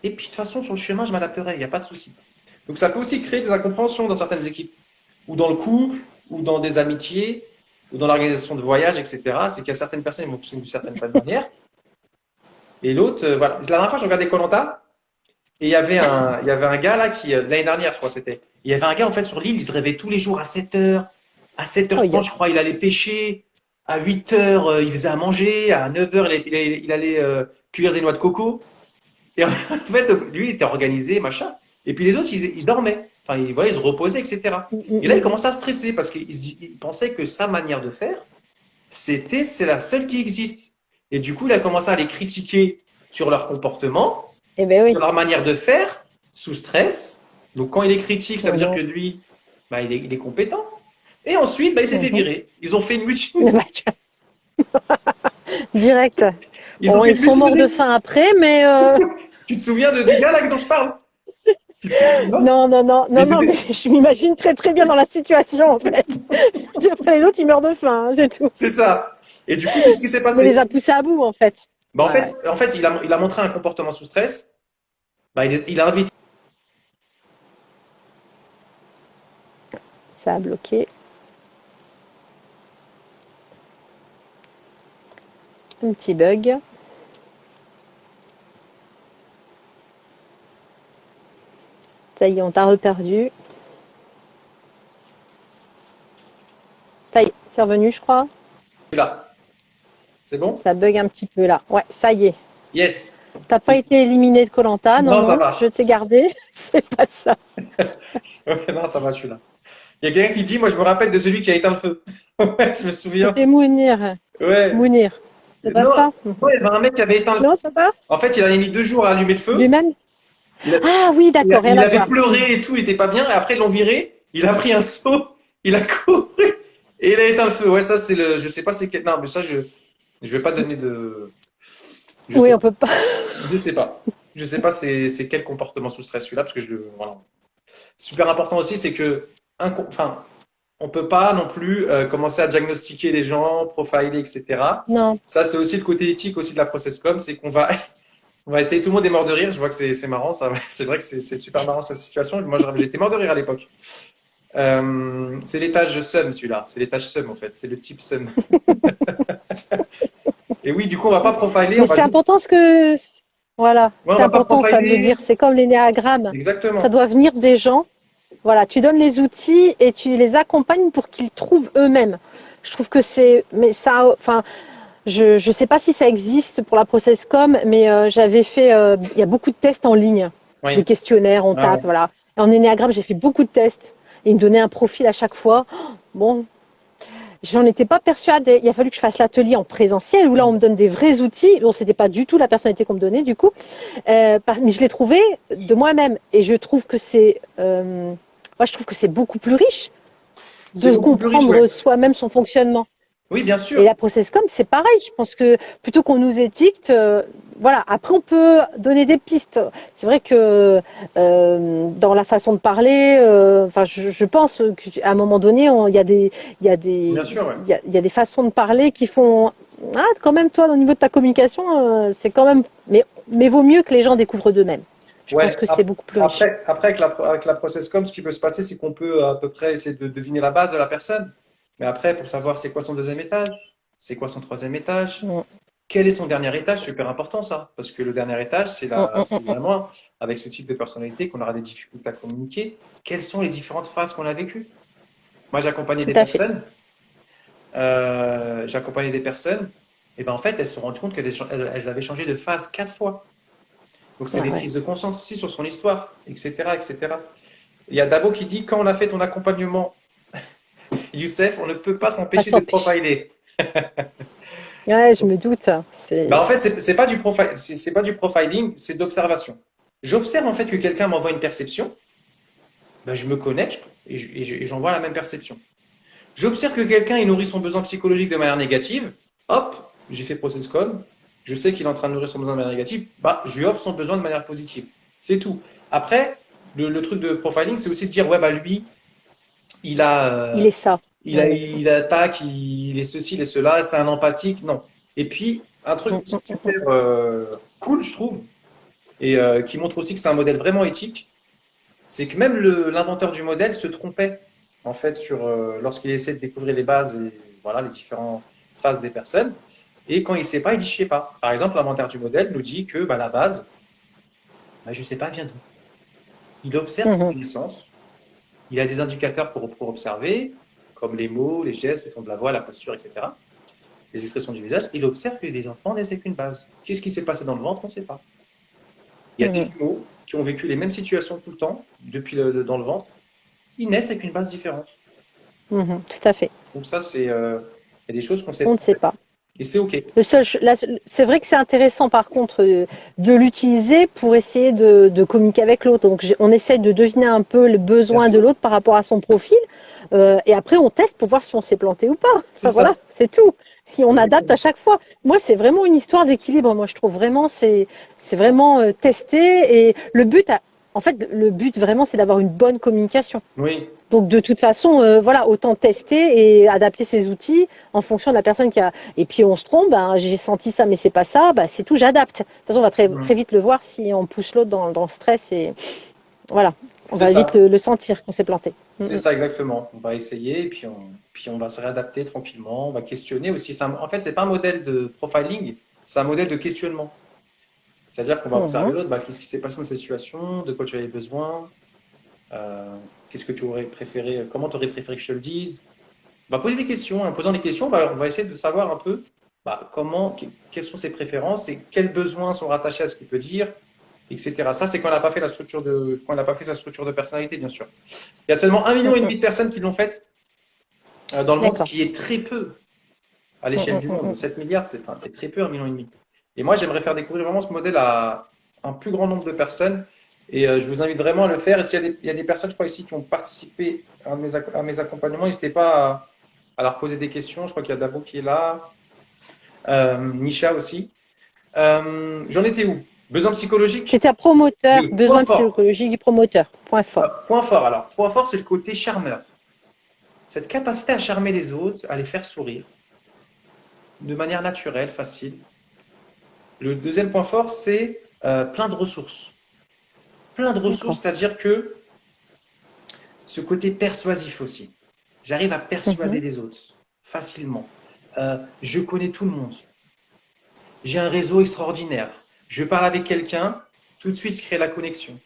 et puis de toute façon, sur le chemin, je m'adapterai, il n'y a pas de souci. Donc ça peut aussi créer des incompréhensions dans certaines équipes, ou dans le couple, ou dans des amitiés, ou dans l'organisation de voyages, etc. C'est qu'il y a certaines personnes qui vont fonctionner d'une certaine manière, et l'autre, voilà. La dernière fois, je regardais koh et il y avait un gars là qui, l'année dernière, je crois que c'était, il y avait un gars en fait sur l'île, il se réveillait tous les jours à 7 heures, à Oh, 7h30, je crois, il allait pêcher, à 8 heures, il faisait à manger, à 9 heures, il allait cueillir des noix de coco. Et en fait, lui, il était organisé, machin. Et puis les autres, ils dormaient. Enfin, voilà, ils se reposaient, etc. mm, mm, Et là, il mm. commençait à stresser parce qu'il pensait que sa manière de faire, c'est la seule qui existe. Et du coup, il a commencé à les critiquer sur leur comportement, Eh ben sur oui. leur manière de faire, sous stress. Donc, quand il est critique, ça veut dire que Mhm. lui, bah, il est compétent. Et ensuite, bah, il s'est fait Mhm. virer. Ils ont fait une mutine. Bah, direct. Ils ont Bon, fait ils une sont morts de mutinerie. faim après, mais Tu te souviens du gars là dont je parle? Tu te souviens? Non? non, non, non, Mais non, non, mais c'était, je m'imagine très très bien dans la situation en fait. Puis après les autres, ils meurent de faim, hein, c'est tout. c'est ça. Et du coup, c'est ce qui s'est On les passé. a poussés à bout en fait. Bah, en Ouais, ouais. fait, en fait, il a montré un comportement sous stress. Bah, il a invité. Ça a bloqué. Un petit bug. Ça y est, on t'a reperdu. Ça y est, c'est revenu, je crois. Là. C'est bon? Ça bug un petit peu là. Ouais, ça y est. Yes. T'as pas été éliminé de koh. Non, Non, ça non, je va. t'ai gardé. C'est pas ça. Ok, non, ça va, je suis là. Il y a quelqu'un qui dit, moi, je me rappelle de celui qui a éteint le feu. Ouais, je me souviens. C'était Mounir. Ouais. Mounir. C'est pas Non, ça? non, il y avait un mec qui avait éteint le feu. Non, c'est pas ça? En fait, il avait mis 2 jours à allumer le feu. Lui-même? Il, a- Ah oui, d'accord, rien il à avait voir. pleuré et tout, il était pas bien. Et après, ils l'ont viré. Il a pris un seau. Il a couru. Et il a éteint le feu. Ouais, ça, c'est le. Je sais pas c'est quel. Non, mais ça, je vais pas donner de. Je sais Oui, on pas. peut pas. Je sais pas. Je sais pas c'est quel comportement sous stress celui-là, parce que voilà. Super important aussi, c'est que. Enfin, on peut pas non plus commencer à diagnostiquer les gens, profiler, etc. Non, Ça, c'est aussi le côté éthique aussi de la process com, c'est qu'on va, on va essayer, tout le monde est mort de rire. Je vois que c'est marrant, ça. C'est vrai que c'est super marrant cette situation. Moi, j'étais mort de rire à l'époque. C'est l'étage SUM, celui-là. C'est l'étage SUM, en fait. C'est le type SUM. Et oui, du coup, on va pas profiler, on mais va c'est juste, important ce que. Voilà, ouais, on c'est va pas important ça de le dire. profiler. C'est comme l'énéagramme. Ça Exactement. doit venir des gens. Voilà, tu donnes les outils et tu les accompagnes pour qu'ils trouvent eux-mêmes. Je trouve que c'est. Mais ça. Enfin, je ne sais pas si ça existe pour la process com, mais j'avais fait. Il y a beaucoup de tests en ligne, des Oui. questionnaires, on Ah tape, ouais. voilà. Et en énéagramme, j'ai fait beaucoup de tests. Et ils me donnaient un profil à chaque fois. Bon, j'en étais pas persuadée. Il a fallu que je fasse l'atelier en présentiel où là, on me donne des vrais outils. Bon, c'était pas du tout la personnalité qu'on me donnait, du coup. Mais je l'ai trouvé de moi-même. Et je trouve que moi, je trouve que c'est beaucoup plus riche C'est de beaucoup plus riche, ouais. comprendre soi-même son fonctionnement. Oui, bien Et sûr. la process com, c'est pareil. Je pense que plutôt qu'on nous étiquette, voilà. Après, on peut donner des pistes. C'est vrai que dans la façon de parler, enfin, je pense qu'à un moment donné, il y a des, il y a Bien des, sûr, ouais. il y a des façons de parler qui font, ah, quand même, toi, au niveau de ta communication, c'est quand même, mais vaut mieux que les gens découvrent d'eux-mêmes. Je pense Ouais. que c'est beaucoup plus riche. Après avec la process com, ce qui peut se passer, c'est qu'on peut à peu près essayer de deviner la base de la personne. Mais après, pour savoir c'est quoi son deuxième étage, c'est quoi son troisième étage, Mm, quel est son dernier étage, super important ça. Parce que le dernier étage, mm, mm, c'est mm. vraiment avec ce type de personnalité qu'on aura des difficultés à communiquer. Quelles sont les différentes phases qu'on a vécues? Moi, Tout à fait. j'accompagnais des personnes, et ben en fait, elles se sont rendues compte qu'elles avaient changé de phase 4 fois. Donc, c'est Ouais, des ouais. prises de conscience aussi sur son histoire, etc., etc. Il y a Dabo qui dit, quand on a fait ton accompagnement, Youssef, on ne peut pas Pas s'empêcher de s'empêche. profiler. Ouais, je me doute. Bah, en fait, c'est pas du c'est pas du profiling, c'est d'observation. J'observe en fait que quelqu'un m'envoie une perception, ben, je me connecte et j'envoie la même perception. J'observe que quelqu'un il nourrit son besoin psychologique de manière négative, hop, j'ai fait process com, je sais qu'il est en train de nourrir son besoin de manière négative, bah, je lui offre son besoin de manière positive. C'est tout. Après, le truc de profiling, c'est aussi de dire, ouais, bah lui, il a, Il est ça. Mm, il attaque, il est ceci, il est cela, c'est un empathique, non. Et puis, un truc mm, aussi mm, super mm. cool, je trouve, et qui montre aussi que c'est un modèle vraiment éthique, c'est que même l'inventeur du modèle se trompait, en fait, lorsqu'il essaie de découvrir les bases et voilà, les différentes phases des personnes. Et quand il ne sait pas, il dit je sais pas. Par exemple, l'inventeur du modèle nous dit que bah, la base, bah, je ne sais pas, vient d'où. Il observe Mhm. les naissances, il a des indicateurs pour observer, comme les mots, les gestes, le ton de la voix, la posture, etc. Les expressions du visage. Il observe que les enfants naissent avec une base. Qu'est-ce qui s'est passé dans le ventre, on ne sait pas. Il y a des Mhm. jumeaux qui ont vécu les mêmes situations tout le temps, depuis dans le ventre. Ils naissent avec une base différente. Mhm. Tout à fait. Donc ça, il y a des choses qu'on ne sait On pas ne sait pas. et c'est OK. C'est vrai que c'est intéressant par contre de l'utiliser pour essayer de communiquer avec l'autre. Donc on essaye de deviner un peu le Bien besoin de sûr, l'autre par rapport à son profil. Et après on teste pour voir si on s'est planté ou pas. c'est Enfin voilà, ça. c'est tout. Et on adapte à Exactement. chaque fois. Moi, c'est vraiment une histoire d'équilibre. Moi, je trouve vraiment, c'est vraiment tester. Et en fait, le but vraiment, c'est d'avoir une bonne communication. Oui, Donc de toute façon, voilà, autant tester et adapter ses outils en fonction de la personne qui a. Et puis on se trompe, ben, j'ai senti ça, mais c'est pas ça, ben, c'est tout, j'adapte. De toute façon, on va très, très mhm, vite le voir si on pousse l'autre dans le stress et voilà, on c'est va vite ça. le sentir qu'on s'est planté. C'est Mm, ça exactement. On va essayer et puis on va se réadapter tranquillement. On va questionner aussi. En fait, c'est pas un modèle de profiling, c'est un modèle de questionnement. C'est-à-dire qu'on va mm, observer mhm. l'autre. Bah, qu'est-ce qui s'est passé dans cette situation? De quoi tu avais besoin? Qu'est-ce que tu aurais préféré? Comment tu aurais préféré que je te le dise? On va poser des questions. En posant des questions, on va essayer de savoir un peu quelles sont ses préférences et quels besoins sont rattachés à ce qu'il peut dire, etc. Ça, c'est quand on n'a pas fait quand on n'a pas fait sa structure de personnalité, bien sûr. Il y a seulement 1,5 million de personnes qui l'ont faite dans le monde, ce D'accord. qui est très peu à l'échelle du monde. 7 milliards, c'est très peu, 1,5 million. Et moi, j'aimerais faire découvrir vraiment ce modèle à un plus grand nombre de personnes. Et je vous invite vraiment à le faire. Et il y a des personnes, je crois, ici, qui ont participé à mes accompagnements, n'hésitez pas à leur poser des questions. Je crois qu'il y a Dabo qui est là, Nisha aussi. J'en étais où? Besoin psychologique? C'était un promoteur, Oui, point besoin fort. psychologique du promoteur. Point fort. Point fort alors. Point fort, c'est le côté charmeur. Cette capacité à charmer les autres, à les faire sourire, de manière naturelle, facile. Le deuxième point fort, c'est plein de ressources. Plein de ressources, D'accord. c'est-à-dire que ce côté persuasif aussi. J'arrive à persuader Mhm. les autres facilement. Je connais tout le monde. J'ai un réseau extraordinaire. Je parle avec quelqu'un, tout de suite, je crée la connexion.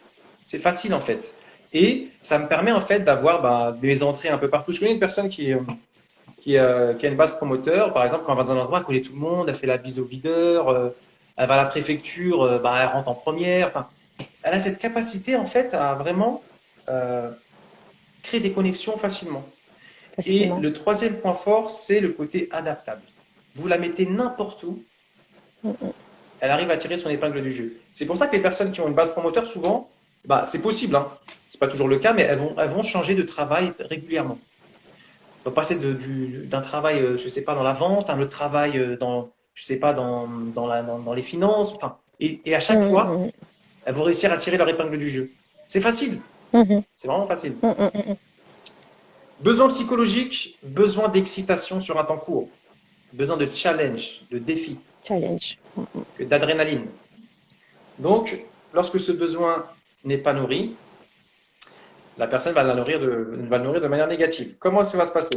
C'est facile en fait. Et ça me permet en fait d'avoir des entrées un peu partout. Je connais une personne qui a une base promoteur. Par exemple, quand elle va dans un endroit, elle connaît tout le monde, elle fait la bise au videur, elle va à la préfecture, elle rentre en première. Enfin, elle a cette capacité en fait à vraiment euh, créer des connexions facilement. Et Facilement. le troisième point fort, c'est le côté adaptable. Vous la mettez n'importe où, Mhm. elle arrive à tirer son épingle du jeu. C'est pour ça que les personnes qui ont une base promoteur, souvent, c'est possible, hein. C'est pas toujours le cas, mais elles vont changer de travail régulièrement. Elles vont passer d'un travail, je sais pas, dans la vente, à un autre travail je sais pas, dans les finances, enfin, et à chaque fois, Mhm. elles vont réussir à tirer leur épingle du jeu. C'est facile, Mhm. c'est vraiment facile. Mhm. Mhm. Besoin psychologique, besoin d'excitation sur un temps court, besoin de challenge, de défi, Challenge. d'adrénaline. Donc, lorsque ce besoin n'est pas nourri, la personne va le nourrir de manière négative. Comment ça va se passer?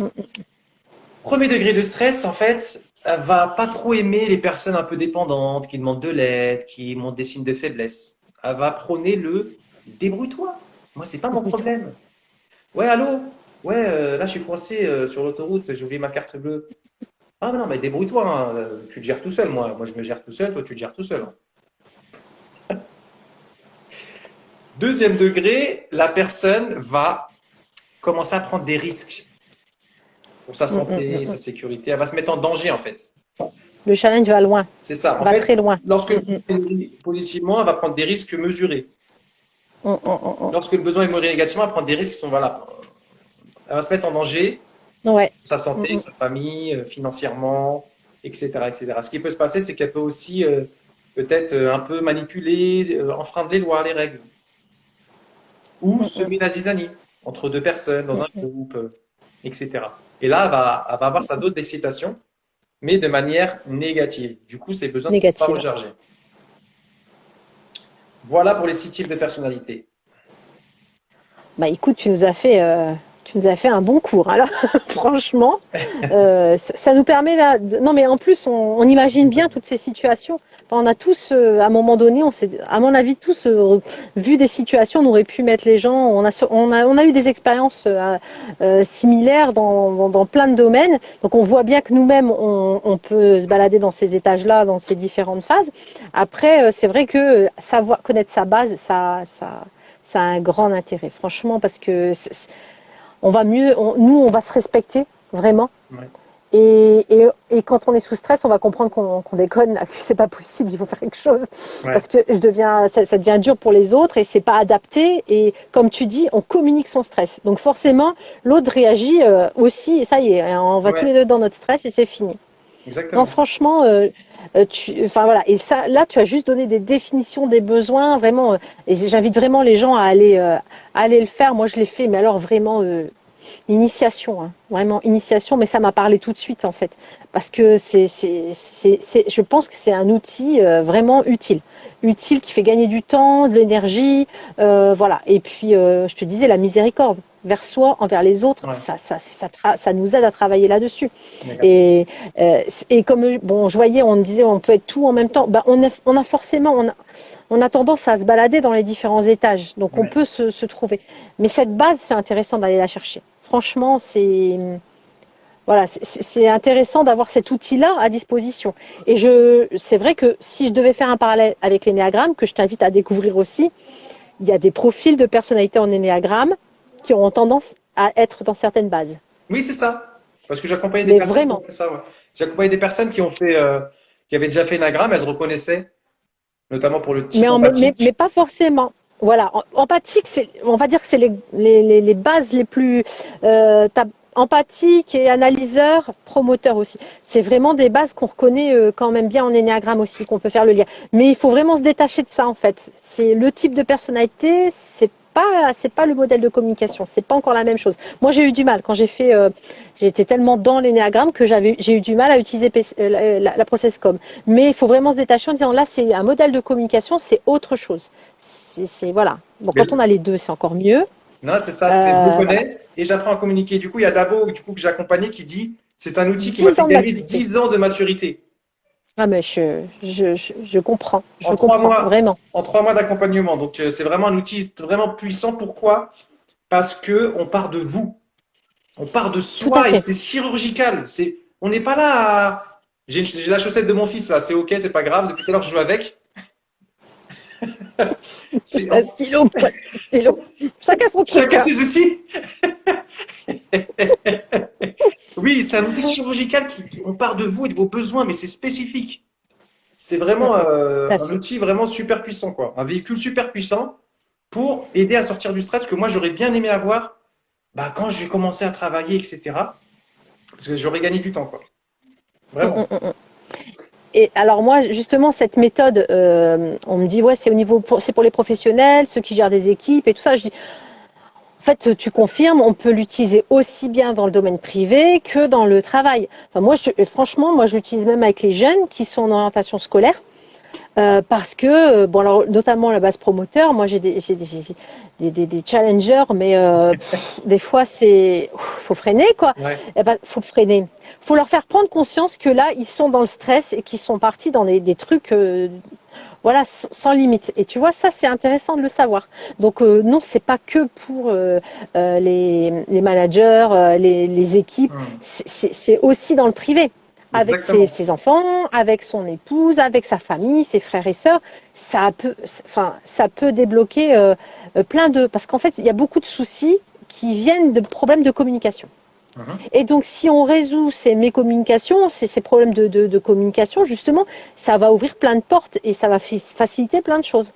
Premier degré de stress, en fait, elle va pas trop aimer les personnes un peu dépendantes, qui demandent de l'aide, qui montrent des signes de faiblesse. Elle va prôner le débrouille-toi. Moi, c'est pas mon Débrouille-toi. problème. Ouais, allô? Ouais, là, je suis coincé sur l'autoroute, j'ai oublié ma carte bleue. Ah, mais non, mais débrouille-toi, hein, tu te gères tout seul, moi. Moi, je me gère tout seul, toi, tu te gères tout seul, hein. Deuxième degré, la personne va commencer à prendre des risques pour sa santé, sa sécurité. Elle va se mettre en danger, en fait. Le challenge va loin, C'est ça. En va très fait, loin. lorsque le besoin est nourri positivement, elle va prendre des risques mesurés. Lorsque le besoin est nourri négativement, elle va prendre des risques qui sont, voilà, elle va se mettre en danger, Ouais. sa santé, sa famille, financièrement, etc., etc. Ce qui peut se passer, c'est qu'elle peut aussi peut-être un peu manipuler, enfreindre les lois, les règles, ou semer la zizanie entre deux personnes dans un groupe, etc. Et là, elle va avoir sa dose d'excitation, mais de manière négative. Du coup, ses besoins ne sont pas Négative. rechargés. Voilà pour les 6 types de personnalités. Bah écoute, tu nous as fait un bon cours. Alors, franchement, ça nous permet là. Non, mais en plus, on imagine bien toutes ces situations. Enfin, on a tous, à un moment donné, on s'est, à mon avis, tous vu des situations. On aurait pu mettre les gens. On a eu des expériences similaires dans plein de domaines. Donc, on voit bien que nous-mêmes, on peut se balader dans ces étages-là, dans ces différentes phases. Après, c'est vrai que savoir connaître sa base, ça a un grand intérêt, franchement, parce que on va mieux, nous, on va se respecter vraiment. Ouais. Et quand on est sous stress, on va comprendre qu'on déconne, que c'est pas possible, il faut faire quelque chose. Ouais. Parce que ça devient dur pour les autres et c'est pas adapté. Et comme tu dis, on communique son stress. Donc forcément, l'autre réagit aussi, et ça y est, on va tous Ouais. les deux dans notre stress et c'est fini. Non, Exactement. franchement, enfin voilà. Et ça, là, tu as juste donné des définitions des besoins, vraiment. Et j'invite vraiment les gens à aller le faire. Moi, je l'ai fait, mais alors vraiment initiation, hein, vraiment initiation. Mais ça m'a parlé tout de suite en fait, parce que je pense que c'est un outil vraiment utile qui fait gagner du temps, de l'énergie, voilà. Et puis, je te disais, la miséricorde vers soi, envers les autres, Ouais. ça nous aide à travailler là-dessus. D'accord. Et, et comme bon, je voyais, on me disait, on peut être tout en même temps. Ben, on a forcément, on a tendance à se balader dans les différents étages, donc on Ouais. peut se trouver. Mais cette base, c'est intéressant d'aller la chercher. Franchement, c'est voilà, c'est intéressant d'avoir cet outil-là à disposition. Et c'est vrai que si je devais faire un parallèle avec l'énéagramme, que je t'invite à découvrir aussi, il y a des profils de personnalité en énéagramme qui auront tendance à être dans certaines bases. Oui, c'est ça. Parce que j'accompagnais des Mais personnes qui ont vraiment. fait ça. Ouais. J'accompagnais des personnes qui ont fait, qui avaient déjà fait Nagram, elles se reconnaissaient, notamment pour le type Mais empathique. pas forcément. Voilà, empathique, on va dire que c'est les bases les plus empathique et analyseur, promoteur aussi. C'est vraiment des bases qu'on reconnaît quand même bien en énéagramme aussi, qu'on peut faire le lien. Mais il faut vraiment se détacher de ça en fait. C'est le type de personnalité, c'est pas le modèle de communication, c'est pas encore la même chose. Moi j'ai eu du mal quand j'étais tellement dans l'énéagramme que j'ai eu du mal à utiliser la process-com. Mais il faut vraiment se détacher en disant là c'est un modèle de communication, c'est autre chose. Voilà. Bon, quand on Mais a les deux, c'est encore mieux. non, c'est ça, je me Voilà. connais et j'apprends à communiquer. Du coup, il y a Dabo, du coup, que j'ai accompagné qui dit, c'est un outil qui m'a 10 fait ans de gagner maturité. 10 ans de maturité. Ah mais En je trois comprends mois, vraiment. en 3 mois d'accompagnement. Donc, c'est vraiment un outil vraiment puissant. Pourquoi? Parce que on part de vous. On part de Tout à soi et fait. c'est chirurgical. On n'est pas là à, j'ai la chaussette de mon fils là, c'est ok, c'est pas grave. Depuis tout à l'heure, je joue avec. C'est, Un stylo, pas de stylo. Chacun son truc, chacun hein. ses outils. Oui, c'est un outil chirurgical on part de vous et de vos besoins, mais c'est spécifique. C'est vraiment Tout à un fait. outil vraiment super puissant, quoi. Un véhicule super puissant pour aider à sortir du stress que moi j'aurais bien aimé avoir bah, quand j'ai commencé à travailler, etc. Parce que j'aurais gagné du temps, quoi. Vraiment. Et alors moi, justement, cette méthode, on me dit ouais, c'est pour les professionnels, ceux qui gèrent des équipes et tout ça. Je dis, en fait, tu confirmes, on peut l'utiliser aussi bien dans le domaine privé que dans le travail. Enfin, franchement, moi, je l'utilise même avec les jeunes qui sont en orientation scolaire. Parce que, bon, alors, notamment la base promoteur, moi des challengers, mais des fois, faut freiner, quoi. Ouais. Eh ben, faut freiner. Faut leur faire prendre conscience que là, ils sont dans le stress et qu'ils sont partis dans des trucs, voilà, sans limite. Et tu vois, ça, c'est intéressant de le savoir. Donc, non, c'est pas que pour les managers, les équipes, Hmm. c'est aussi dans le privé avec Exactement. ses enfants, avec son épouse, avec sa famille, ses frères et sœurs, ça peut débloquer plein de... Parce qu'en fait, il y a beaucoup de soucis qui viennent de problèmes de communication. Mhm. Et donc, si on résout ces mécommunications, ces problèmes de communication, justement, ça va ouvrir plein de portes et ça va faciliter plein de choses.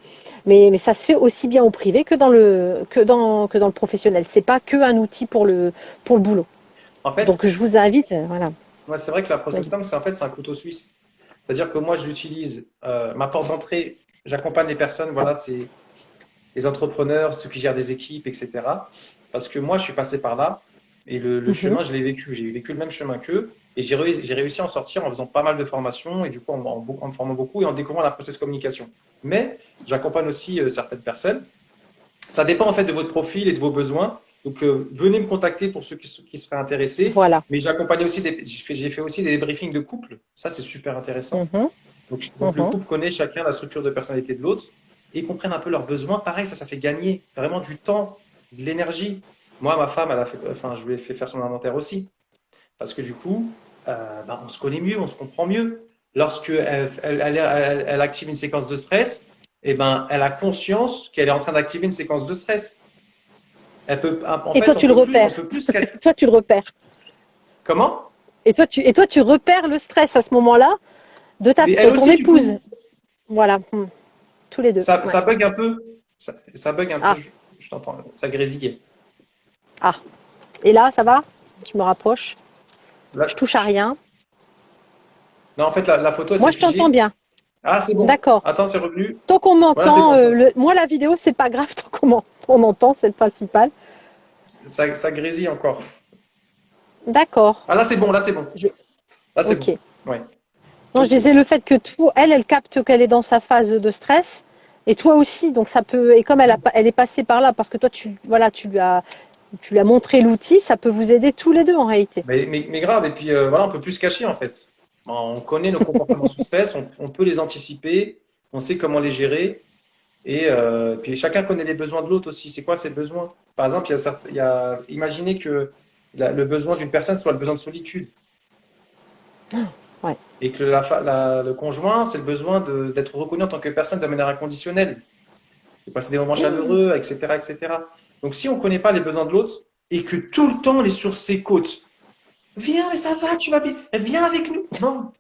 Mais ça se fait aussi bien au privé que dans le professionnel. C'est pas que un outil pour le boulot. En fait, Donc, je vous invite, voilà. moi, c'est vrai que la Vas-y. ProcessCom, c'est en fait, c'est un couteau suisse. C'est-à-dire que moi, je l'utilise, ma porte d'entrée, j'accompagne les personnes, voilà, c'est les entrepreneurs, ceux qui gèrent des équipes, etc. Parce que moi, je suis passé par là et le Mhm. chemin, je l'ai vécu. J'ai vécu le même chemin qu'eux et j'ai réussi à en sortir en faisant pas mal de formations et du coup en me formant beaucoup et en découvrant la process communication. Mais j'accompagne aussi certaines personnes. Ça dépend en fait de votre profil et de vos besoins. Donc venez me contacter pour qui seraient intéressés. Voilà. Mais j'accompagne aussi j'ai fait aussi des débriefings de couple. Ça, c'est super intéressant. Mhm. Donc le Mhm. couple connaît chacun la structure de personnalité de l'autre et ils comprennent un peu leurs besoins. Pareil, ça fait gagner vraiment du temps, de l'énergie. Moi, ma femme, enfin, je lui ai fait faire son inventaire aussi. Parce que du coup, bah, on se connaît mieux, on se comprend mieux. Lorsque elle active une séquence de stress, eh ben, elle a conscience qu'elle est en train d'activer une séquence de stress. En Et toi, fait, tu le on repères. peut plus qu'être. Toi, tu le repères. Comment? Et toi, tu repères le stress à ce moment-là Mais elle de ton aussi, du épouse. coup, Voilà. Tous les deux. Ouais. ça bug un peu. Ça bug un peu, Ah, je t'entends, ça grésille. ah. Et là, ça va? Je me rapproche. Là, Je touche à rien. non, en fait, la photo, elle Moi, s'est je t'entends figée. bien. Ah, c'est bon. D'accord. Attends, c'est revenu. Tant qu'on Voilà, c'est m'entend, bon, ça. moi, la vidéo, c'est pas grave. Tant on entend, c'est le principal. Ça grésille encore. D'accord. Ah, là, c'est bon, là, c'est bon. Je... Là, c'est bon. Ok. Ouais. Non, je Ok. disais le fait que elle capte qu'elle est dans sa phase de stress. Et toi aussi, donc ça peut, et comme elle est passée par là, parce que toi, voilà, tu lui as montré l'outil, ça peut vous aider tous les deux en réalité. Mais grave. Et puis, voilà, on peut plus se cacher, en fait. On connaît nos comportements sous stress, on peut les anticiper, on sait comment les gérer. Et puis, chacun connaît les besoins de l'autre aussi. C'est quoi ses besoins? Par exemple, imaginez que le besoin d'une personne soit le besoin de solitude. Ouais. Et que le conjoint, c'est le besoin d'être reconnu en tant que personne de manière inconditionnelle, de passer des moments chaleureux, etc., etc. Donc, si on ne connaît pas les besoins de l'autre et que tout le temps on est sur ses côtes, viens, mais ça va, tu vas bien, viens avec nous. Non.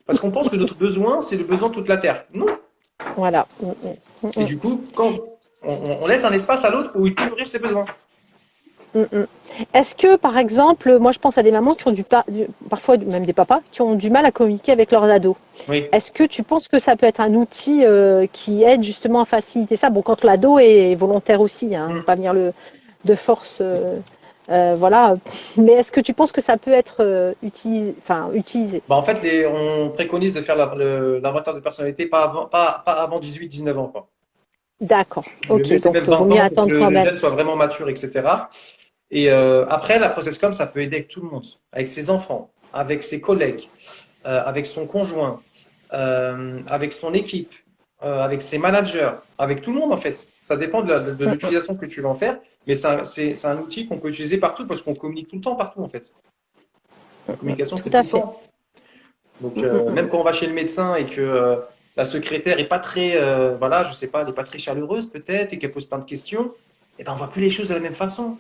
Parce qu'on pense que notre besoin, c'est le besoin de toute la terre. Non. Voilà. Et du coup, quand on laisse un espace à l'autre où il peut nourrir ses besoins. Mm, mm. Est-ce que, par exemple, moi je pense à des mamans qui ont parfois même des papas, qui ont du mal à communiquer avec leurs ados. Oui. Est-ce que tu penses que ça peut être un outil qui aide justement à faciliter ça? Bon, quand l'ado est volontaire aussi, hein, Mm. pas venir de force, voilà. Mais est-ce que tu penses que ça peut être utilisé? Bah, en fait, on préconise de faire l'inventaire de personnalité pas avant 18-19 ans, quoi. D'accord, Le ok, mieux, c'est donc même vaut 20 mieux ans pour que attendre quand le même. jeune soit vraiment mature, etc. Et après, la process-com, ça peut aider avec tout le monde, avec ses enfants, avec ses collègues, avec son conjoint, avec son équipe, avec ses managers, avec tout le monde en fait. Ça dépend de Mm, mm. l'utilisation que tu vas en faire, mais c'est un outil qu'on peut utiliser partout parce qu'on communique tout le temps partout en fait. La communication, Tout c'est tout à le fait. temps. Donc Mm, mm, même mm. quand on va chez le médecin et que la secrétaire est pas très, voilà, je sais pas, elle est pas très chaleureuse peut-être et qu'elle pose plein de questions, et ben on voit plus les choses de la même façon.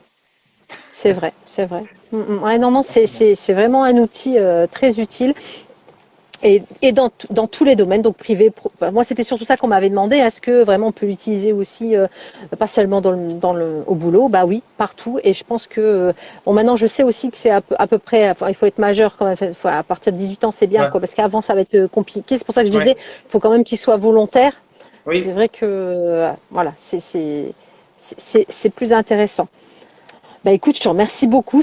C'est vrai, c'est vrai. Mm, mm. Ouais, non, non, Simplement. c'est vraiment un outil très utile. Et dans tous les domaines, donc privé, enfin, moi c'était surtout ça qu'on m'avait demandé, est-ce que vraiment on peut l'utiliser aussi, pas seulement au boulot, bah oui, partout. Et je pense que, bon maintenant je sais aussi que c'est à peu près, enfin, il faut être majeur quand même, à partir de 18 ans c'est bien, Ouais, quoi, parce qu'avant ça va être compliqué. C'est pour ça que je ouais, disais, il faut quand même qu'il soit volontaire. C'est oui. vrai que, voilà, c'est plus intéressant. Bah écoute, je te remercie beaucoup.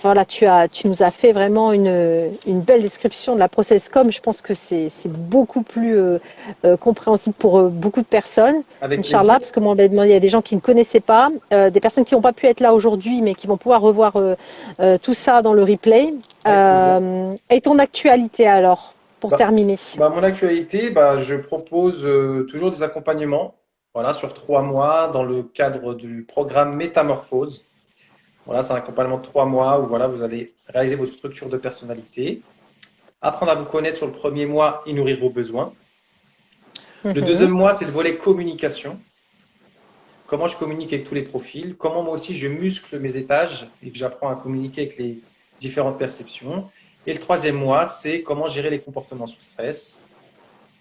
Voilà, tu nous as fait vraiment une belle description de la process com. Je pense que c'est beaucoup plus compréhensible pour beaucoup de personnes, Avec Inch'Allah, plaisir. parce que moi, il y a des gens qui ne connaissaient pas, des personnes qui n'ont pas pu être là aujourd'hui, mais qui vont pouvoir revoir tout ça dans le replay. Avec plaisir. Et ton actualité alors, pour Bah, terminer? mon actualité, bah, je propose toujours des accompagnements, voilà, sur 3 mois dans le cadre du programme Métamorphose. Voilà, c'est un accompagnement de 3 mois où voilà, vous allez réaliser votre structure de personnalité, apprendre à vous connaître sur le premier mois et nourrir vos besoins. Le deuxième Mhm. mois, c'est le volet communication. Comment je communique avec tous les profils, comment moi aussi je muscle mes étages et que j'apprends à communiquer avec les différentes perceptions. Et le troisième mois, c'est comment gérer les comportements sous stress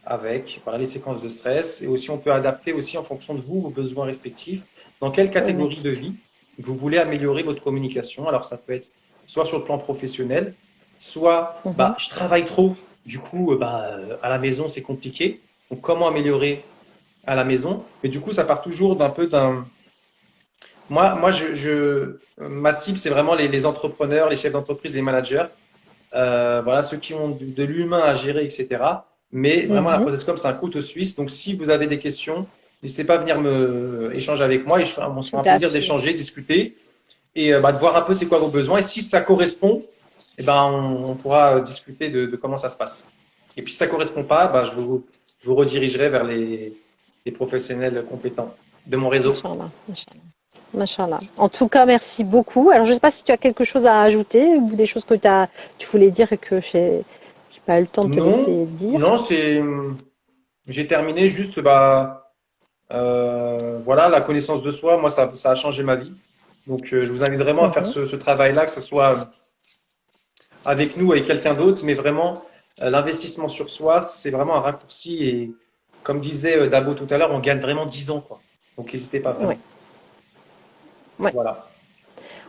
avec voilà, les séquences de stress. Et aussi, on peut adapter aussi en fonction de vous, vos besoins respectifs, dans quelle Oui. catégorie de vie vous voulez améliorer votre communication. Alors, ça peut être soit sur le plan professionnel, soit Mhm. bah, je travaille trop, du coup, bah, à la maison, c'est compliqué. Donc, comment améliorer à la maison? Mais du coup, ça part toujours d'un peu d'un moi, ma cible, c'est vraiment les entrepreneurs, les chefs d'entreprise, les managers. Voilà, ceux qui ont de l'humain à gérer, etc. Mais vraiment, la Mhm. Processcom, c'est un couteau suisse. Donc, si vous avez des questions, n'hésitez pas à venir me échanger avec moi. Et on se fera Tout un à plaisir fait. d'échanger, discuter et bah, de voir un peu c'est quoi vos besoins. Et si ça correspond, eh ben, on pourra discuter de comment ça se passe. Et puis, si ça correspond pas, bah, je vous redirigerai vers les professionnels compétents de mon réseau. Inch'Allah. Machallah. En tout cas, merci beaucoup. Alors, je ne sais pas si tu as quelque chose à ajouter ou des choses que tu voulais dire et que j'ai pas eu le temps de te Non, laisser dire. non, j'ai terminé juste, bah, voilà, la connaissance de soi, moi, ça a changé ma vie. Donc, je vous invite vraiment à faire Mhm. ce travail-là, que ce soit avec nous, avec quelqu'un d'autre, mais vraiment, l'investissement sur soi, c'est vraiment un raccourci. Et comme disait Dabo tout à l'heure, on gagne vraiment 10 ans, quoi. Donc, n'hésitez pas Ouais, vraiment. ouais, Voilà.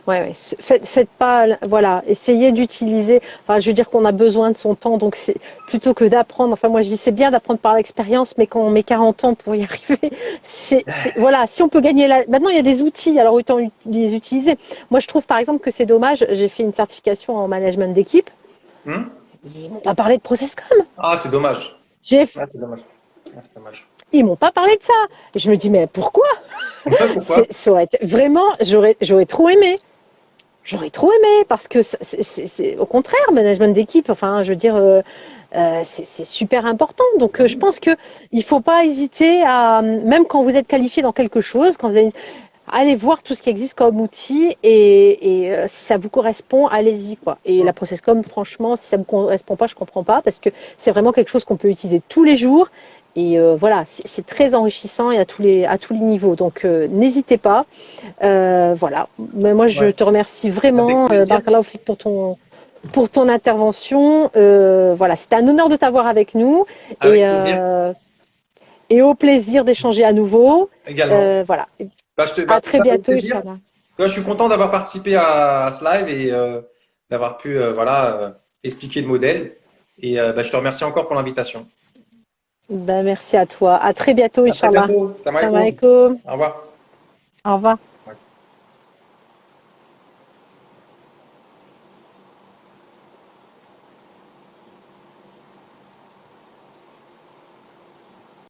ouais, ouais. Faites pas, voilà, essayez d'utiliser. Enfin, je veux dire qu'on a besoin de son temps, donc c'est plutôt que d'apprendre. Enfin, moi, je dis c'est bien d'apprendre par l'expérience, mais quand on met 40 ans pour y arriver, voilà. Si on peut gagner maintenant, il y a des outils, alors autant les utiliser. Moi, je trouve par exemple que c'est dommage. J'ai fait une certification en management d'équipe. Hmm. Ils m'ont pas parlé de process.com. Ah, c'est dommage. J'ai Ah, c'est dommage. Ah, c'est dommage. Ils m'ont pas parlé de ça. Et je me dis, mais pourquoi? Pourquoi? Ça aurait été, vraiment, j'aurais trop aimé. J'aurais trop aimé parce que c'est au contraire, management d'équipe, enfin, je veux dire, c'est super important. Donc, je pense que il faut pas hésiter à, même quand vous êtes qualifié dans quelque chose, quand vous avez allez voir tout ce qui existe comme outil si ça vous correspond, allez-y quoi. Et la ProcessCom, franchement, si ça me correspond pas, je comprends pas parce que c'est vraiment quelque chose qu'on peut utiliser tous les jours. Et voilà, c'est très enrichissant et à tous les niveaux. Donc n'hésitez pas. Voilà. Mais moi, je Ouais, te remercie avec vraiment, plaisir. Barakallahu fik, pour ton intervention. Voilà, c'était un honneur de t'avoir avec nous et, Avec plaisir au plaisir d'échanger à nouveau. également. Voilà. Bah, À très ça fait bientôt, plaisir. Inch'Allah. Toi, je suis content d'avoir participé à ce live et d'avoir pu voilà, expliquer le modèle. Et bah, je te remercie encore pour l'invitation. Ben, merci à toi. À très bientôt, À très Inch'Allah. bientôt. Salam Salam alaikum. alaikum. Au revoir. Au revoir.